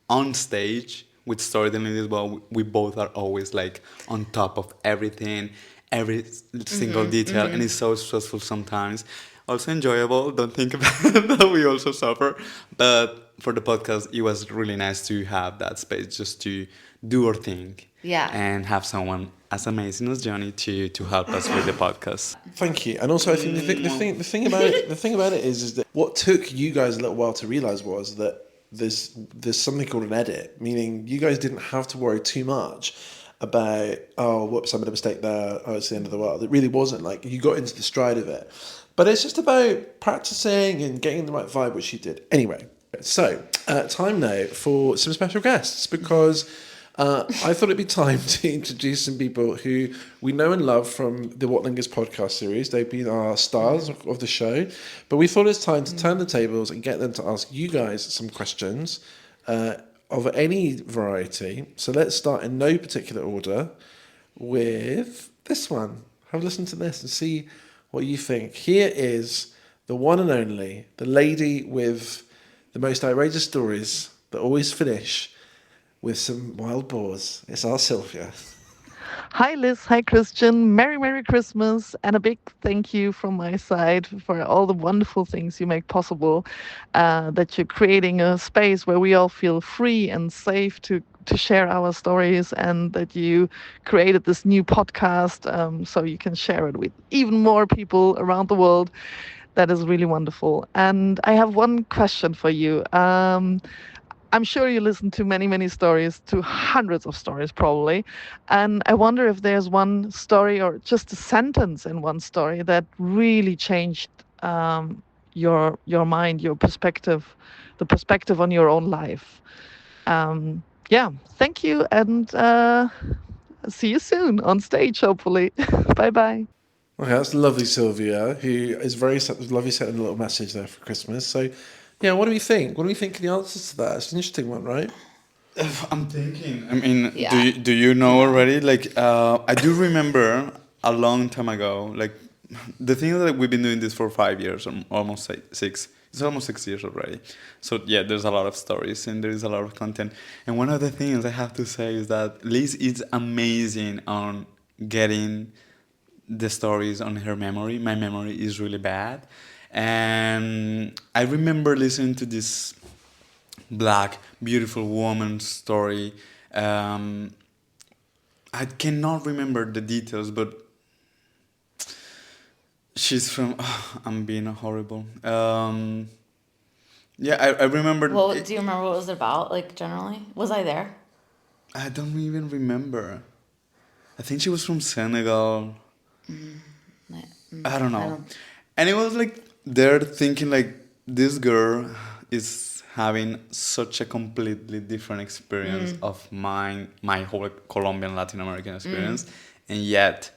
on stage with storytelling as well, we both are always like on top of everything, every single detail, and it's so stressful sometimes. Also enjoyable. Don't think about that we also suffer, but for the podcast, it was really nice to have that space just to do our thing, Yeah. and have someone as amazing as Johnny to help us with the podcast. Thank you. And also, I think the thing about it, is that what took you guys a little while to realize was that there's something called an edit, meaning you guys didn't have to worry too much about, oh, whoops, I made a mistake there, oh, it's the end of the world. It really wasn't. Like, you got into the stride of it. But it's just about practicing and getting the right vibe, which you did. Anyway, so time now for some special guests, because I thought it'd be time to introduce some people who we know and love from the What Lingers podcast series. They've been our stars of the show, but we thought it's time to turn the tables and get them to ask you guys some questions of any variety. So let's start in no particular order with this one. Have a listen to this and see what you think. Here is the one and only, the lady with the most outrageous stories that always finish with some wild boars. It's our Sylvia. Hi, Liz. Hi, Christian. Merry, Merry Christmas. And a big thank you from my side for all the wonderful things you make possible. That you're creating a space where we all feel free and safe to share our stories, and that you created this new podcast so you can share it with even more people around the world. That is really wonderful. And I have one question for you. I'm sure you listen to many, many stories, to hundreds of stories probably. And I wonder if there's one story or just a sentence in one story that really changed your mind, your perspective, the perspective on your own life. Yeah, thank you, and see you soon on stage, hopefully. Bye bye. Okay, that's lovely, Sylvia, who is very lovely, sending a little message there for Christmas. So, yeah, what do we think? What do we think of the answers to that? It's an interesting one, right? I'm thinking. I mean, Yeah. do you know already? Like, I do remember a long time ago. Like, the thing is that we've been doing this for 5 years, or almost six. It's almost 6 years already. So yeah, there's a lot of stories and there is a lot of content. And one of the things I have to say is that Liz is amazing on getting the stories on her memory. My memory is really bad, and I remember listening to this black beautiful woman story. I cannot remember the details, but she's from I'm being horrible. Yeah, I remember. Well, do you remember what it was about? Like generally, was I there? I don't even remember. I think she was from Senegal. I don't know. And it was like they're thinking like this girl is having such a completely different experience of my whole Colombian Latin American experience, and yet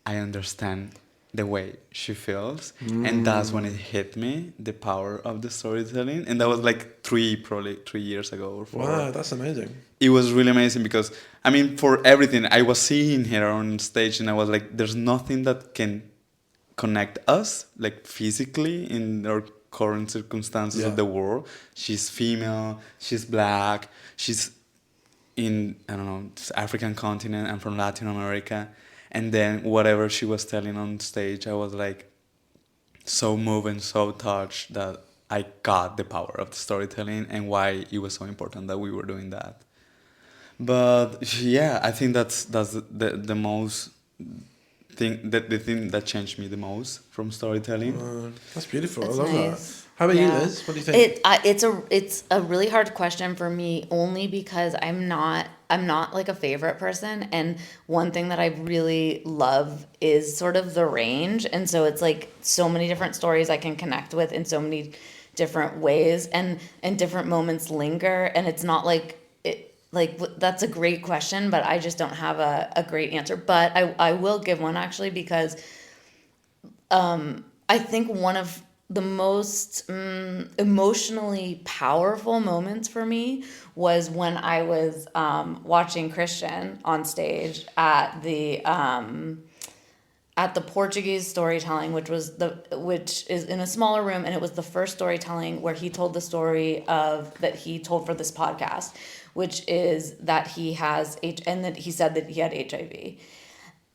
I understand the way she feels, and that's when it hit me, the power of the storytelling. And that was like probably 3 years ago or 4. Wow, that's amazing. It was really amazing because I mean, for everything I was seeing her on stage, and I was like, there's nothing that can connect us like physically in our current circumstances of the world. She's female, she's black, she's in, I don't know, this African continent. I'm from Latin America. And then whatever she was telling on stage, I was like so moved and so touched that I got the power of the storytelling and why it was so important that we were doing that. But yeah, I think that's the most thing that the thing that changed me the most from storytelling. That's beautiful. It's I love nice. that. How about you, Yeah. Liz? What do you think? It's a really hard question for me only because I'm not like a favorite person, and one thing that I really love is sort of the range, and so it's like so many different stories I can connect with in so many different ways, and different moments linger, and it's not like that's a great question, but I just don't have a great answer. But I will give one actually, because I think one of the most emotionally powerful moments for me was when I was watching Cristian on stage at the Portuguese storytelling, which is in a smaller room, and it was the first storytelling where he told the story that he told for this podcast, which is that he has and that he said that he had HIV,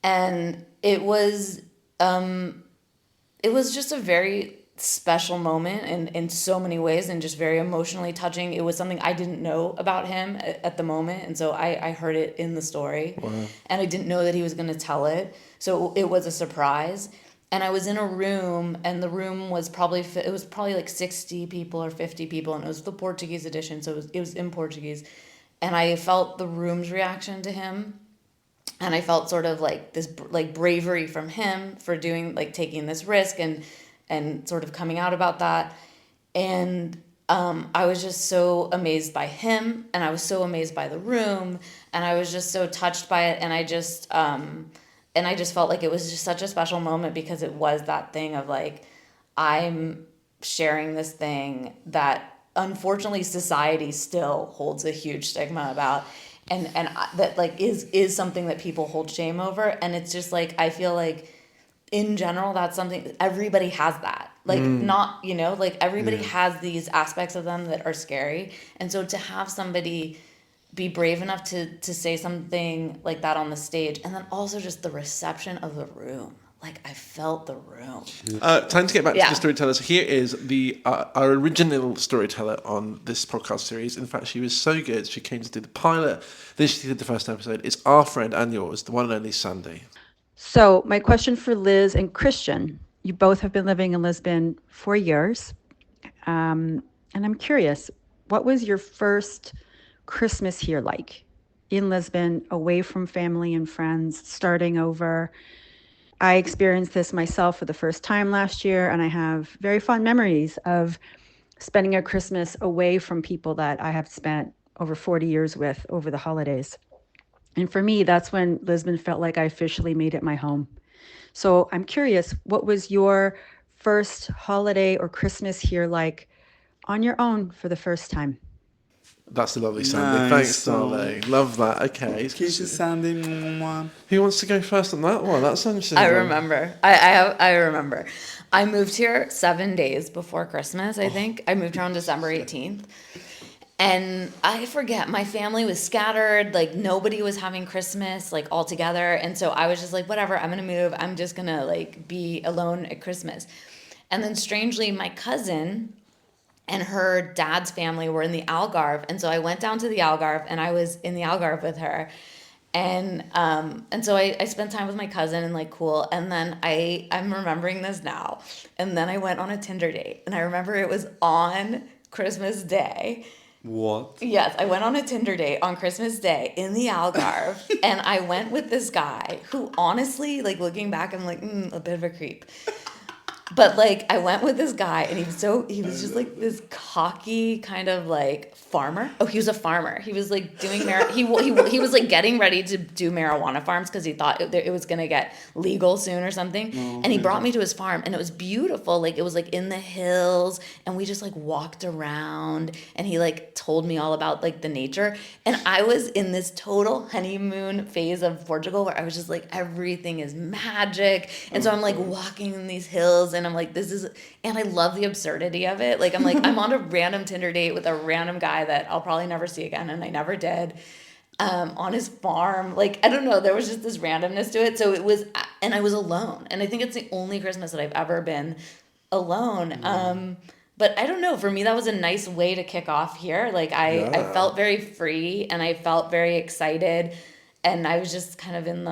and it was just a very special moment in so many ways, and just very emotionally touching. It was something I didn't know about him at the moment, and so I heard it in the story. Wow. And I didn't know that he was going to tell it, so it was a surprise. And I was in a room, and the room was probably like 60 people or 50 people, and it was the Portuguese edition, so it was in Portuguese. And I felt the room's reaction to him, and I felt sort of like this like bravery from him for taking this risk and sort of coming out about that. And I was just so amazed by him, and I was so amazed by the room, and I was just so touched by it, and I just felt like it was just such a special moment, because it was that thing of like, I'm sharing this thing that unfortunately society still holds a huge stigma about, and that like is something that people hold shame over. And it's just like, I feel like in general that's something everybody has, that like not, like everybody has these aspects of them that are scary, and so to have somebody be brave enough to say something like that on the stage, and then also just the reception of the room. Like, I felt the room. Time to get back to the storytellers. Here is our original storyteller on this podcast series. In fact, she was so good, she came to do the pilot. Then she did the first episode. It's our friend and yours, the one and only Sandy. So my question for Liz and Cristian, you both have been living in Lisbon for years. And I'm curious, what was your first Christmas here like? In Lisbon, away from family and friends, starting over. I experienced this myself for the first time last year, and I have very fond memories of spending a Christmas away from people that I have spent over 40 years with over the holidays. And for me, that's when Lisbon felt like I officially made it my home. So I'm curious, what was your first holiday or Christmas here like on your own for the first time? That's a lovely Sandy. Nice. Thanks, darling. Love that. Okay. Kisses, Sandy. Mwah. Who wants to go first on that one? That's interesting. I remember. I remember. I moved here 7 days before Christmas, I think. I moved here on December 18th. And I forget, my family was scattered, like nobody was having Christmas like all together. And so I was just like, whatever, I'm going to move. I'm just going to like be alone at Christmas. And then strangely, my cousin and her dad's family were in the Algarve. And so I went down to the Algarve, and I was in the Algarve with her. And so I spent time with my cousin, and like, cool. And then I'm remembering this now. And then I went on a Tinder date, and I remember it was on Christmas Day. What? Yes, I went on a Tinder date on Christmas Day in the Algarve, and I went with this guy who, honestly, like looking back, I'm like, a bit of a creep. But like, I went with this guy, and he was just like this cocky kind of like farmer. Oh, he was a farmer. He was like doing he was like getting ready to do marijuana farms because he thought it was gonna get legal soon or something. And he brought me to his farm, and it was beautiful. Like, it was like in the hills, and we just like walked around, and he like told me all about like the nature. And I was in this total honeymoon phase of Portugal where I was just like, everything is magic. And so I'm like walking in these hills, and I'm like, and I love the absurdity of it. Like, I'm on a random Tinder date with a random guy that I'll probably never see again, and I never did, on his farm. Like, I don't know, there was just this randomness to it. So it was, and I was alone. And I think it's the only Christmas that I've ever been alone. but I don't know. For me, that was a nice way to kick off here. Like I felt very free and I felt very excited, and I was just kind of in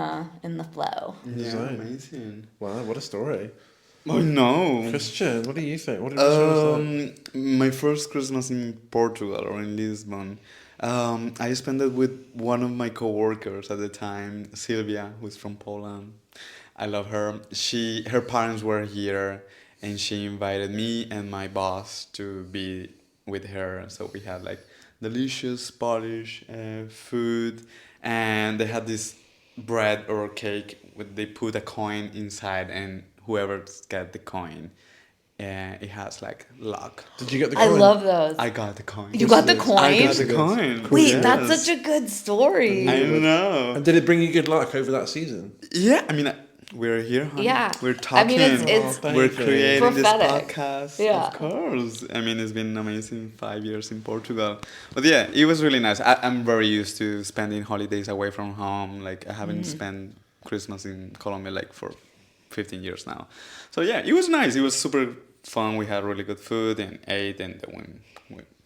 the flow. Yeah, Zone. amazing. Wow, what a story. Oh no. Christian, what do you think? What was yours like? My first Christmas in Portugal or in Lisbon. I spent it with one of my coworkers at the time, Sylvia, who's from Poland. I love her. Her parents were here, and she invited me and my boss to be with her. So we had like delicious Polish food, and they had this bread or cake. They put a coin inside, and whoever get the coin, it has like luck. Did you get the I coin? love those. I got the coin. You got the I coin? got the coin. Wait, Yes. that's such a good story. I know. And did it bring you good luck over that season? Yeah, I mean, we're here, honey. Yeah. We're I talking. mean, it's Oh, We're baby. creating this prophetic. podcast. Yeah. Of course. I mean, it's been an amazing 5 years in Portugal. But yeah, it was really nice. I'm very used to spending holidays away from home. Like, I haven't spent Christmas in Colombia like for 15 years now. So yeah, it was nice. It was super fun. We had really good food and ate, and then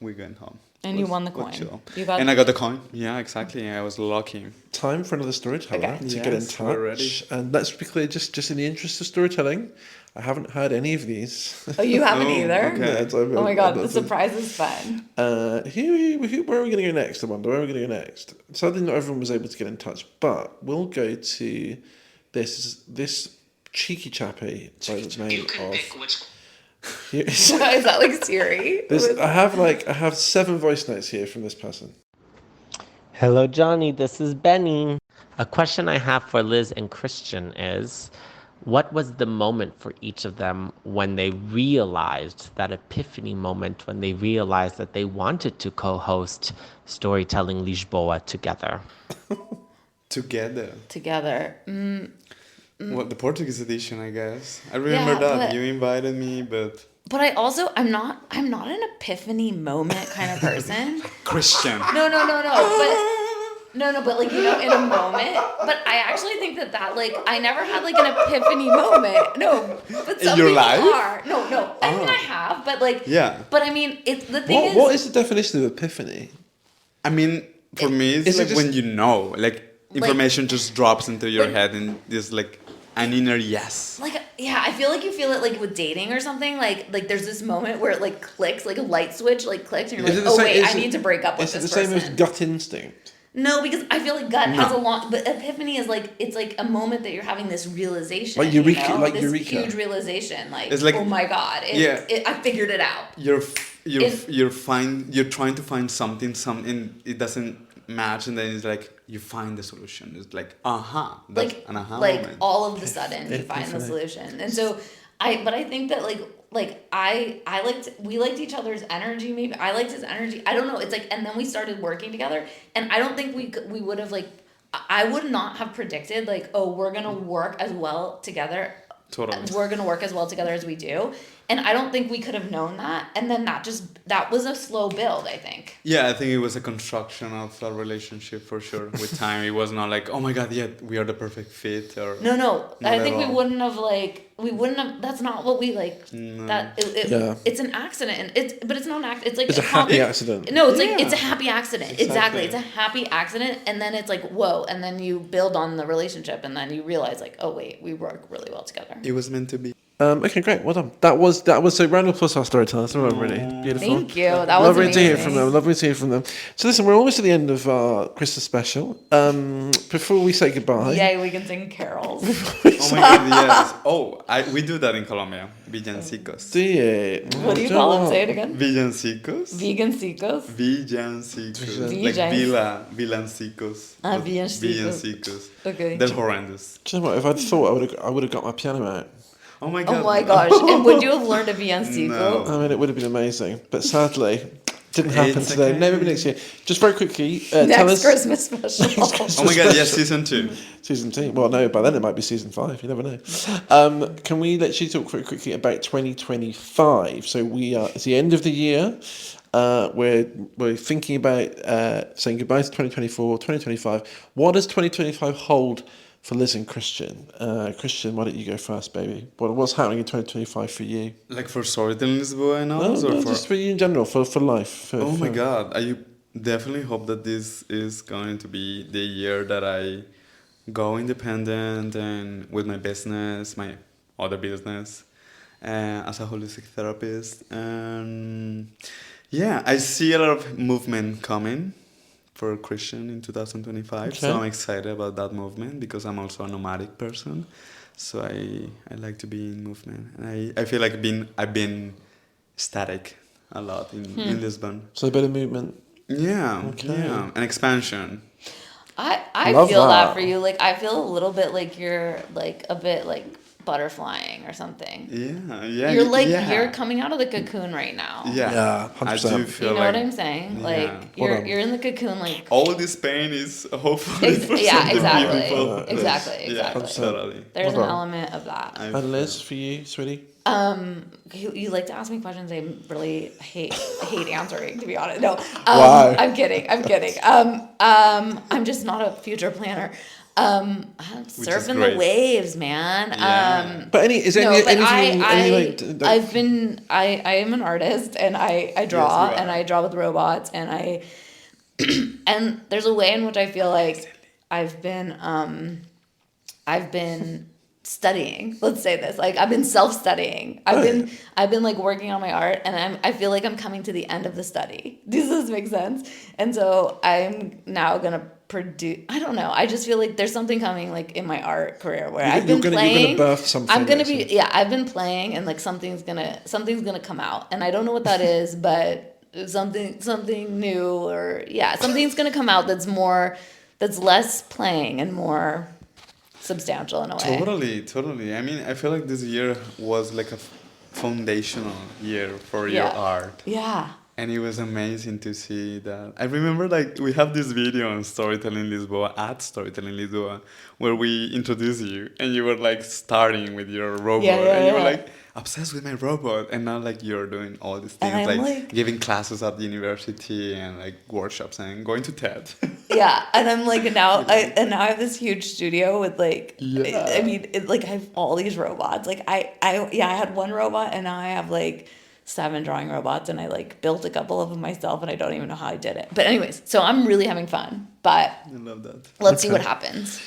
we went home. And you won the Was coin. chill. And I got the coin. Yeah, exactly. I was lucky. Time for another storyteller Okay. to get in Yes, we're ready. touch. And let's be clear, just in the interest of storytelling, I haven't heard any of these. Oh, you haven't Oh, either? okay. Oh my god, the surprise is fun. Where are we going to go next, I wonder? Where are we going to go next? Sadly, not everyone was able to get in touch, but we'll go to this cheeky chappy by the name of... Is that like Siri? I have 7 voice notes here from this person. Hello, Johnny. This is Benny. A question I have for Liz and Christian is, what was the moment for each of them when they realized, that epiphany moment when they realized that they wanted to co-host Storytelling Lisboa together? Together. What, the Portuguese edition, I guess. I remember that. but- You invited me, but... But I'm not an epiphany moment kind of person. Christian. No, but like, you know, in a moment. But I actually think that like, I never had like an epiphany moment. No, but some your people life? are. No. I mean, I have, but like, Yeah. But I mean, it's the thing What is the definition of epiphany? I mean, for me, it's is it like just- when you know, like, information just drops into your head and there's like an inner yes. like, yeah, I feel like you feel it like with dating or something. Like there's this moment where it like clicks, like a light switch like clicks, and you're Is it like, the oh same- wait, is I it- need to break up with Is it this the same person. as gut instinct? No, because I feel like gut has a long, but epiphany is like, it's like a moment that you're having this realization, Like eureka- you know? like this eureka. huge realization, like, It's like- oh my god, I figured it out. You're trying to find something it doesn't match, and then it's like you find the solution. It's like that's Like, an aha like moment. all of the sudden you find the solution, and so I think that we liked each other's energy. Maybe I liked his energy. I don't know. It's like, and then we started working together, and I don't think we would have like, I would not have predicted like, oh, we're gonna work as well together. Totally. We're gonna work as well together as we do, and I don't think we could have known that. And then that was a slow build, I think. Yeah, I think it was a construction of a relationship for sure. With time, it was not like, oh my god, yeah, we are the perfect fit. Or No, Not I at think all. we wouldn't have. That's not what we like. No. It's an accident, and but it's not an accident. It's like It's a happy accident. No, it's like Yeah. it's a happy accident. Exactly, it's a happy accident, and then it's like whoa, and then you build on the relationship, and then you realize like, oh wait, we work really well together. It was meant to be. Okay, great. Well done. That was so round of applause our storytellers. They were really beautiful. Thank you. That was Lovely to hear amazing. from them. Lovely to hear from them. So listen, we're almost at the end of our Christmas special. Before we say goodbye, Yay, we can sing carols. Oh my god, yes. Oh, we do that in Colombia. Villancicos. do you? What do you call them? Say it again. Villancicos. Vegancicos. Villancicos. Like Villans. villancicos. Ah, but villancicos. Villancicos. Okay. They're horrendous. Do you know what? If I'd thought, I would have got my piano out. Oh my god. Oh my gosh! And would you have learned a villancico? No. I mean, it would have been amazing, but sadly, didn't happen It's today. okay. Maybe next year. Just very quickly, tell Next us Christmas special. Oh my god, yes, season 2. season 2. Well, no, by then it might be season 5. You never know. Can we let you talk very quickly about 2025? So it's the end of the year. We're thinking about saying goodbye to 2024, 2025. What does 2025 hold for Liz and Christian. Christian, why don't you go first, baby? What's happening in 2025 for you? Like for storytelling Lisboa and all, No, just for you in general, for life. Oh my God, I definitely hope that this is going to be the year that I go independent and with my business, my other business, as a holistic therapist. And yeah, I see a lot of movement coming for Christian in 2025. So Okay. I'm excited about that movement because I'm also a nomadic person. So I like to be in movement. And I feel like I've been static a lot in Lisbon. So a bit of movement. Yeah, Okay. yeah, and expansion. I Love feel that. that for you. Like I feel a little bit like you're like a bit like butterflying or something. Yeah, yeah. You're like yeah. you're coming out of the cocoon right now. Yeah, Yeah, I 100%. do feel You know like what I'm saying? Like yeah. Hold on. you're in the cocoon like all this pain is hopefully for yeah, some exactly. people. Exactly, Yeah, exactly. totally. There's Hold an on. element of that. I And Liz, feel- for you, sweetie? You like to ask me questions I really hate answering, to be honest. No. Why? I'm kidding. I'm just not a future planner. I'm surfing the great. waves, man. Yeah. But is there No, any, but anything, I am an artist and I draw Yes, you and are. I draw with robots and and there's a way in which I feel like I've been studying. Let's say this. Like I've been self-studying. I've been like working on my art and I feel like I'm coming to the end of the study. Does this make sense? And so I'm now gonna produce. I don't know. I just feel like there's something coming like in my art career where I've been playing. You're gonna birth something. I'm gonna actually. be I've been playing and like something's gonna come out and I don't know what that is, but something new or something's gonna come out that's less playing and more substantial in a way. Totally. I mean, I feel like this year was like a foundational year for your art. Yeah. And it was amazing to see that. I remember like we have this video on Storytelling Lisboa, at Storytelling Lisboa, where we introduce you and you were like starting with your robot and you were like obsessed with my robot and now like you're doing all these things And I'm like like- giving classes at the university and like workshops and going to TED. Yeah, and I'm like now I have this huge studio with like Yeah. I mean like I have all these robots. Like I had one robot and now I have like 7 drawing robots and I like built a couple of them myself and I don't even know how I did it. But anyways, so I'm really having fun. But I love that. let's see what happens.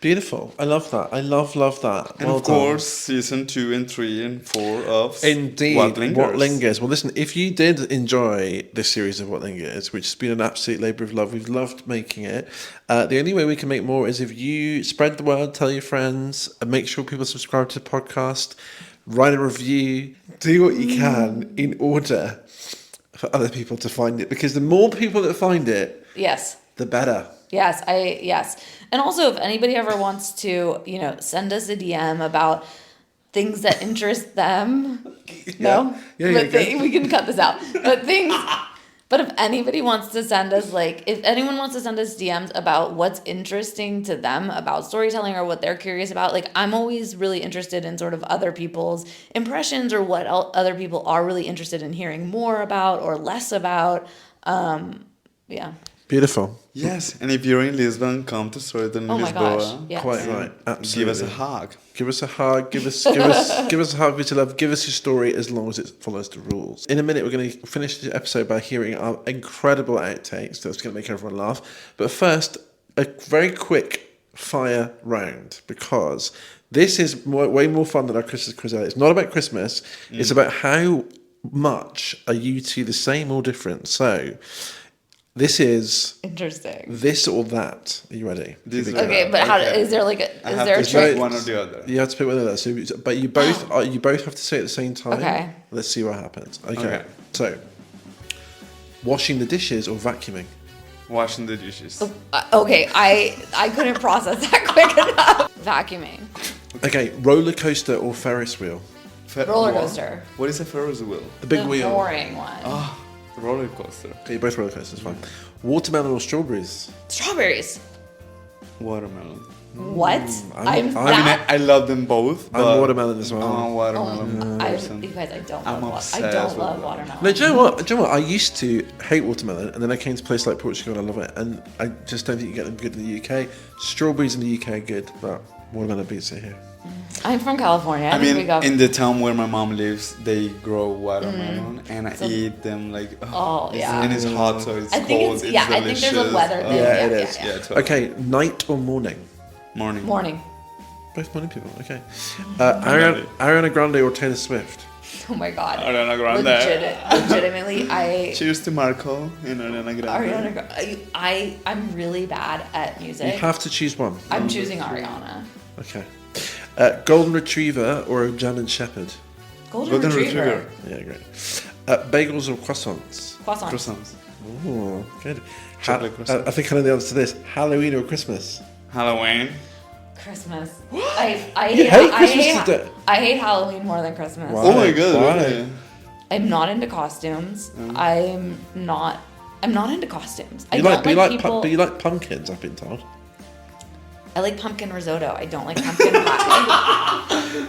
Beautiful. I love that. I love that. And Well of done. course, season 2 and 3 and 4 of Indeed. What Lingers. Well, listen, if you did enjoy this series of What Lingers, which has been an absolute labour of love, we've loved making it. The only way we can make more is if you spread the word, tell your friends, and make sure people subscribe to the podcast, write a review, do what you can in order for other people to find it. Because the more people that find it, Yes. the better. Yes. And also if anybody ever wants to, send us a DM about things that interest them. No? Yeah, But go. we can cut this out. But if anybody wants to send us if anyone wants to send us DMs about what's interesting to them about storytelling or what they're curious about, I'm always really interested in sort of other people's impressions or what other people are really interested in hearing more about or less about. Yeah. Beautiful. Yes, and if you're in Lisbon, come to Storytelling Oh my Lisboa. gosh. Yes. Quite right. Absolutely. Give us a hug. Give us a hug. Give us a hug with your love. Give us your story as long as it follows the rules. In a minute, we're going to finish the episode by hearing our incredible outtakes. That's going to make everyone laugh. But first, a very quick fire round because this is way more fun than our Christmas quiz. It's not about Christmas. It's about how much are you two the same or different. So this is Interesting. this or that. Are you ready? This Here we or go. Okay, but how Okay. is there like I is have there a to trick? pick one or the other. You have to pick one of those. So, but you both have to say it at the same time. Okay. Let's see what happens. Okay. Okay. So, washing the dishes or vacuuming? Washing the dishes. Okay, I couldn't process that quick enough. Vacuuming. Okay. Roller coaster or Ferris wheel? Roller What? coaster. What is a Ferris wheel? The big The wheel. boring one. Roller coaster. Okay, both roller coasters. Fine. Watermelon or strawberries? Strawberries. Watermelon. What? I'm- I'm I mean, that. I love them both. I'm But watermelon as well. I'm a watermelon you person. guys, I don't I'm love obsessed I don't with love watermelon. watermelon. No, do you know what? Do you know what? I used to hate watermelon, and then I came to a place like Portugal, and I love it. And I just don't think you get them good in the UK. Strawberries in the UK are good, but watermelon beats it here. I'm from California. I think we mean, got, in the town where my mom lives, they grow watermelon, and I eat them like. Oh, yeah. And it's hot, so it's I think cold. it's It's I think there's a delicious. weather thing. Yeah, it is. Yeah, totally. Okay, night or morning? Morning. Morning. Both morning people. Okay. Ariana Grande or Taylor Swift? Oh my god. Ariana Grande. Legitimately, Cheers to Marco and Ariana Grande. Ariana Grande. I'm really bad at You music. have to choose one. I'm choosing Ariana. Okay. Golden Retriever or a German Shepherd? Golden Retriever. Yeah, great. Bagels or croissants? Croissant. Croissants. Oh, good. Chocolate croissants. I think I know the answer to this. Halloween or Christmas? Halloween. Christmas. I You hate, hate Christmas today? I hate Halloween more than Christmas. Wow. Oh my god, Why? really? I'm not into costumes. I'm not into costumes. I You don't like, but you like, people. but you like pumpkins, I've been told. I like pumpkin risotto. I don't like pumpkin pie.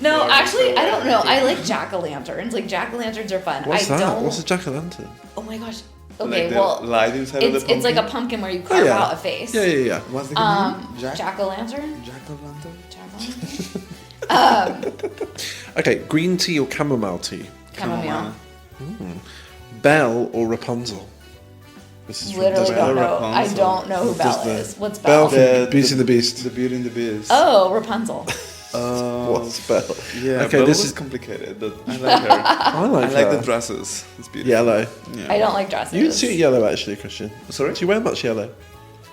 No, actually, I don't know. I like jack-o'-lanterns. Like jack-o'-lanterns are fun. What's I that? don't. What's a jack-o'-lantern? Oh my gosh. Okay, Like the well, light inside of the it's like a pumpkin? pumpkin where you carve yeah. out a face. Yeah. What's the name? Jack-o'-lantern. Jack-o'-lantern? Jack-o'-lantern. Okay, green tea or chamomile tea? Chamomile. Belle or Rapunzel? This is from Literally Disney. don't know. Rapunzel. I don't know who Belle Disney. is. What's Belle Belle? from Beauty and the Beast. The Beauty and the Beast. Oh, Rapunzel. What's Belle? Yeah, Okay, Belle this was is complicated, but I like her. I like I like her. the dresses. It's beautiful. Yellow. Yeah. I don't like dresses. You suit yellow actually, Christian. Sorry? Do you wear much yellow?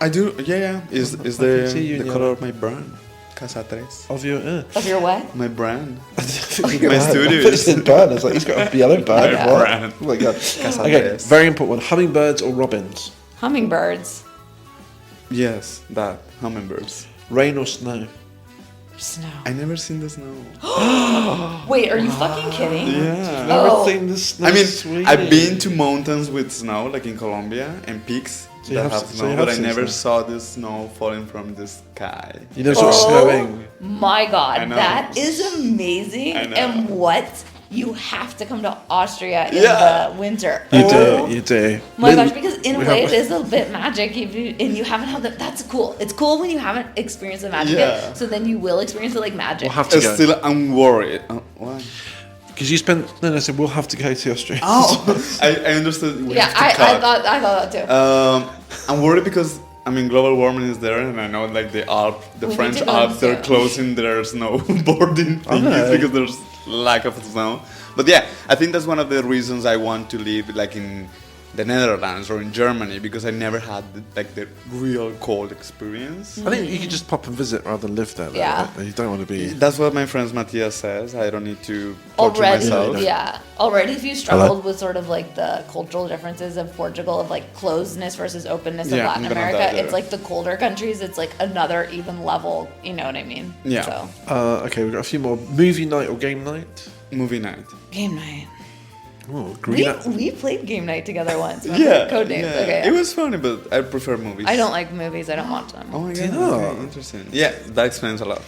I do. Yeah. Is I can the see you in the yellow. color of my brand? Casa Tres. Of your Of your what? My brand. My studio is- bird. It's like he's got a yellow bird. My What? brand. Oh my god. Casa Okay, Tres. very important one. Hummingbirds or robins? Hummingbirds. Yes, that hummingbirds. Rain or snow? Snow. I never seen the snow. Wait, are you fucking kidding? Yeah. Never Oh. seen the snow. I mean, sweetie. I've been to mountains with snow, like in Colombia, and peaks So you that have- have so snow, you but have I seen never snow. saw the snow falling from the sky. You never saw it Oh snowing. my god, I know. that is amazing. I know. And what? You have to come to Austria in Yeah. the winter. You Oh do, you do. my Lynn, gosh, because in a we way have- it is a bit magic if you, and you haven't had that. That's cool. It's cool when you haven't experienced the magic Yeah. yet, so then you will experience it like magic. We'll have to go. Still, I'm worried. Why? Because you spent. No, I said we'll have to go to Austria. Oh, I understood. We yeah, have to I cut. thought that too. I'm worried because I mean global warming is there, and I know like the We need French to go Alps, they're too. closing their snowboarding I know. thingies because there's lack of snow. But yeah, I think that's one of the reasons I want to live like in the Netherlands or in Germany because I never had like the real cold experience. I think you could just pop and visit rather than live there. Though. Yeah. You don't want to be. That's what my friend Matthias says. I don't need to torture Already, myself. yeah. Already, if you struggled with sort of like the cultural differences of Portugal, of like closedness versus openness of Yeah, Latin I'm gonna America, die there. it's like the colder countries. It's like another even level. You know what I mean? Yeah. So Okay, we've got a few more. Movie night or game night? Movie night. game night. Oh, green. We played game night together once. Remember? Yeah, Code names. yeah. Okay. It was funny, but I prefer movies. I don't like movies. I don't watch them. Oh my Do you god, not? okay, interesting. Yeah, that explains a lot.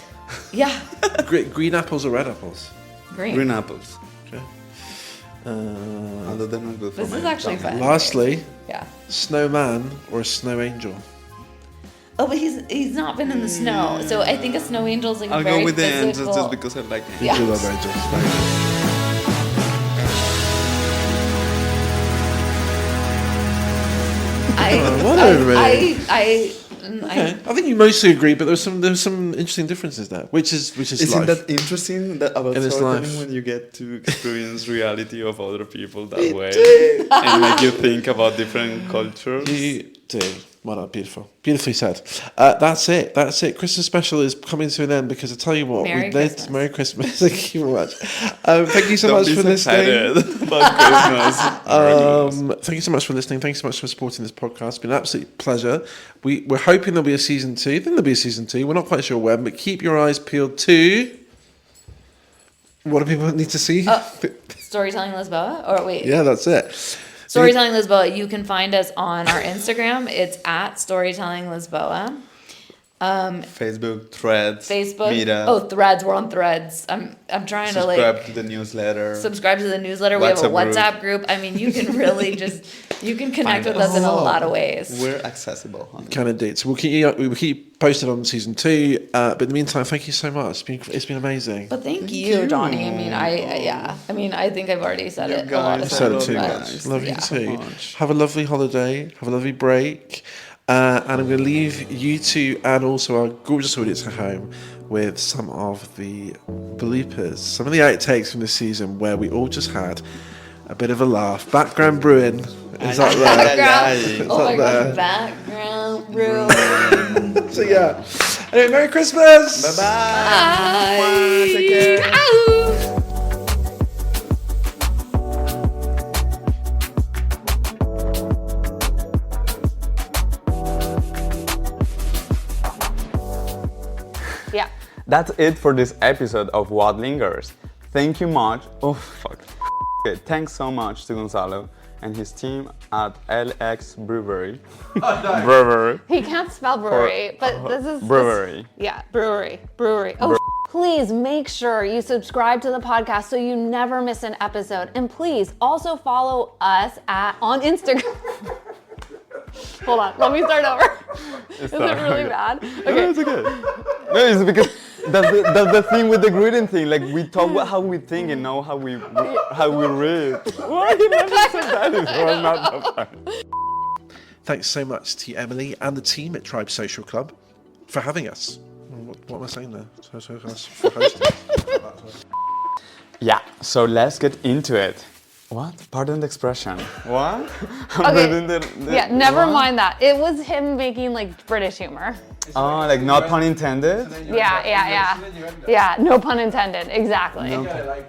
Yeah. Green apples or red apples? Green. Green apples. Okay. Although they're not good for This my is actually stomach. fun. Lastly, Yeah. snowman or a snow angel? Oh, but he's not been in the snow, so I think a snow angel is like I'll very go with the physical. angels just because I like angels. Yeah. You do love angels. Very good. I Okay. I think you mostly agree, but there's some interesting differences there, which is Isn't life. that interesting that about In his storytelling life. when you get to experience reality of other people that You way do. and make you think about different cultures? You do. Well, beautiful. Beautifully said. That's it. That's it. Christmas special is coming to an end because I tell you what. Merry Christmas. Merry Christmas. Thank you very much. Thank you so Don't much be for so listening. excited about Christmas. Thank you so much for listening. Thank you so much for supporting this podcast. It's been an absolute pleasure. We're hoping there'll be a season 2. Then there'll be a season 2. We're not quite sure when, but keep your eyes peeled to... What do people need to see? Storytelling Lisboa? Or wait. Yeah, that's it. Storytelling Lisboa. You can find us on our Instagram. It's at Storytelling Lisboa. Facebook, Threads, Facebook. Meetup. Oh, Threads. We're on Threads. I'm trying to Subscribe to the newsletter. subscribe to the newsletter. We have a WhatsApp group. I mean, you can really you can connect Find with us in a us. lot of ways. We're accessible, honey. Kind of did. So we'll keep posted on season 2. But in the meantime, thank you so much. It's been amazing. But thank you, Jonny. I mean, I think I've already said it a lot of I've said it times. too but much. Love you yeah. too. Have a lovely holiday. Have a lovely break. And I'm going to leave you two and also our gorgeous audience at home with some of the bloopers, some of the outtakes from this season where we all just had a bit of a laugh. Background brewing is up there. Background. Oh my gosh, background brewing. So yeah. Anyway, Merry Christmas. Bye-bye. Bye. Take care. Ow. Yeah. That's it for this episode of What Lingers. Thank you much. Oh, fuck. Okay, thanks so much to Gonzalo and his team at LX Brewery. Brewery. He can't spell brewery, but this is Brewery. yeah, brewery. Oh, please make sure you subscribe to the podcast so you never miss an episode, and please also follow us on Instagram. Hold on, let me start over. Is it really bad? No, it's okay. No, it's because that's the thing with the greeting thing. Like we talk about how we think and know how we read. Why you never said that? It was not the fun. Thanks so much to Emily and the team at Tribe Social Club for having us. What am I saying there? For hosting. Yeah, so let's get into it. What? Pardon the expression. What? Okay. Yeah, never mind that. It was him making like British humor. Oh, like not pun intended? Yeah, no pun intended. Exactly. Yeah.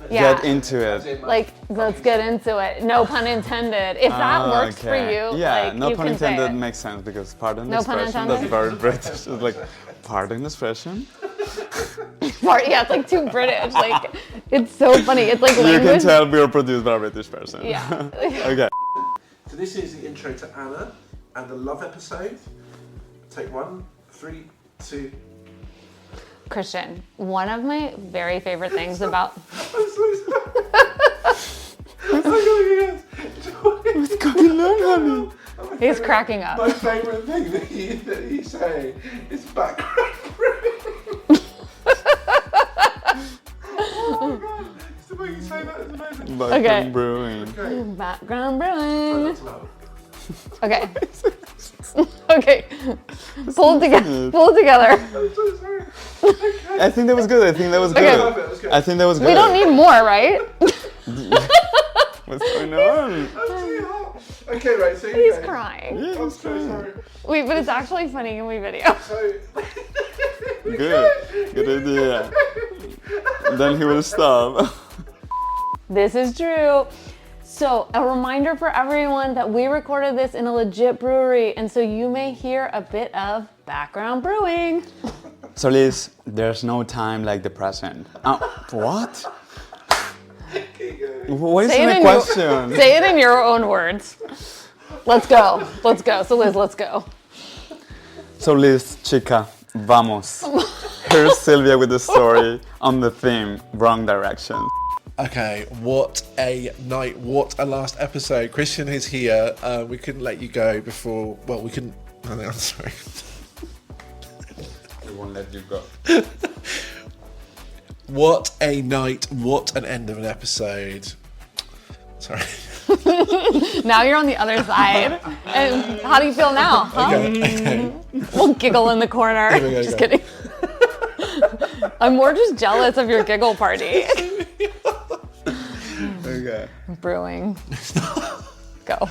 Get into it. Like, let's get into it. No pun intended. If that works for you, yeah, like, no you pun can say intended it. makes sense because pardon the No pun expression, intended? that's very British. It's like, pardon the expression? Yeah, it's like too British. Like, it's so funny. It's like You can language. tell we are produced by a British person. Yeah. Okay. So this is the intro to Anna and the love episode. Take 1, 3, 2. Christian, one of my very favorite things about I'm so sorry. What's going on, honey? he's cracking up. My favourite thing that you say is background Oh my god, it's the way you say that is amazing. Background brewing. Background brewing. Okay. Okay. Pull it together. Pull it together. I'm so sorry. Okay. I think that was good. I think that was Okay. good. I think that was good. We don't need more, right? What's going on? I'm too hot. Okay, right, so He's okay. crying. I'm so sorry. Wait, but it's actually funny in my video. So Good. Good idea. Then he will stop. This is true. So, a reminder for everyone that we recorded this in a legit brewery, and so you may hear a bit of background brewing. So Liz, there's no time like the present. What? What is the question? Say it in your own words. Let's go. Let's go. So Liz, let's go. So Liz, chica, vamos. Here's Sylvia with the story on the theme, wrong direction. okay, what a night, what a last episode. Cristian is here. We couldn't let you go before, well, we couldn't, I'm sorry. We won't let you go. What a night, what an end of an episode. Sorry. Now you're on the other side. And how do you feel now? Huh? Okay. We'll giggle in the corner. we go, Just go. kidding. I'm more just jealous of your giggle party. Okay. Brewing. Go.